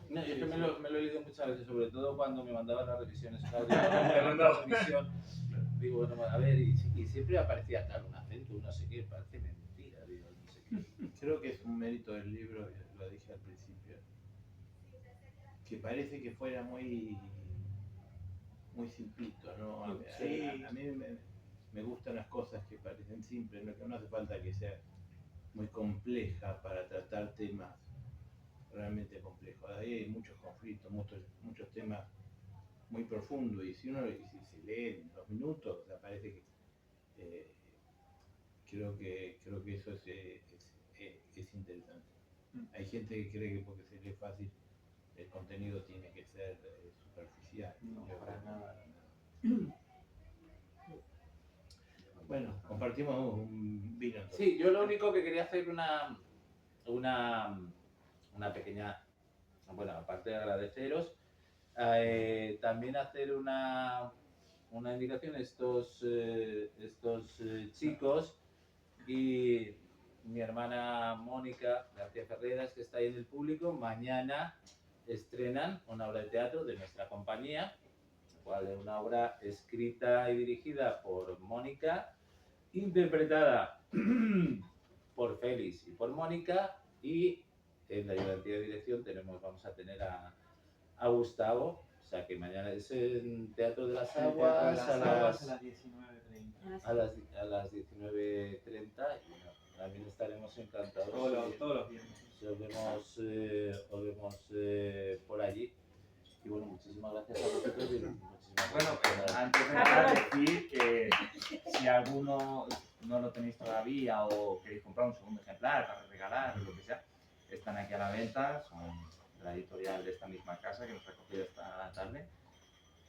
No, yo es que me lo he leído muchas veces, sobre todo cuando me mandaban las revisiones. Claro, me mandaba la revisión, digo, bueno, a ver, y siempre aparecía tal, un acento, un no sé qué, parece mentira, digo, no sé qué. Creo que es un mérito del libro, lo dije al principio, que parece que fuera muy simplito, ¿no? A mí me gustan las cosas que parecen simples, que no hace falta que sea muy compleja para tratar temas realmente complejos. Ahí hay muchos conflictos, muchos temas muy profundos, y si se lee en 2 minutos, o sea, parece que creo que eso es interesante. Hay gente que cree que porque se lee fácil el contenido tiene que ser superficial. No, para nada. Bueno, compartimos un vino entonces. Sí, yo lo único que quería hacer una pequeña, bueno, aparte de agradeceros, también hacer una indicación. Estos chicos y mi hermana Mónica García Ferreras, que está ahí en el público, mañana estrenan una obra de teatro de nuestra compañía, cual es una obra escrita y dirigida por Mónica, interpretada por Félix y por Mónica, y en la ayudantía de dirección vamos a tener a Gustavo. O sea que mañana es en Teatro de las Aguas a las 19:30. a las 19:30, y bueno, también estaremos encantados. Todos los viernes. Si os vemos por allí. Y bueno, muchísimas gracias a vosotros. Bueno, antes de nada decir que si alguno no lo tenéis todavía o queréis comprar un segundo ejemplar para regalar, lo que sea, están aquí a la venta, son de la editorial de esta misma casa que nos ha recogido esta tarde.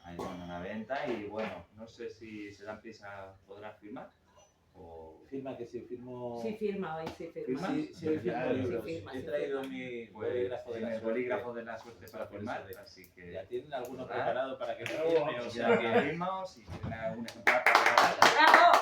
Ahí están a la venta y bueno, no sé si se dan prisa, podrán firmar. O... Firma que sí, firmo. Sí, firma hoy, sí, firma. Sí, firmo libros. Sí, firma, He sí, traído firma. mi Pues, bolígrafo de el la bolígrafo de la suerte para Por firmar, eso, así que Ya tienen alguno ¿verdad? preparado para que Bravo, firme, o si sea lo que... firmamos, si tienen algún ejemplar para regalar. ¡Bravo!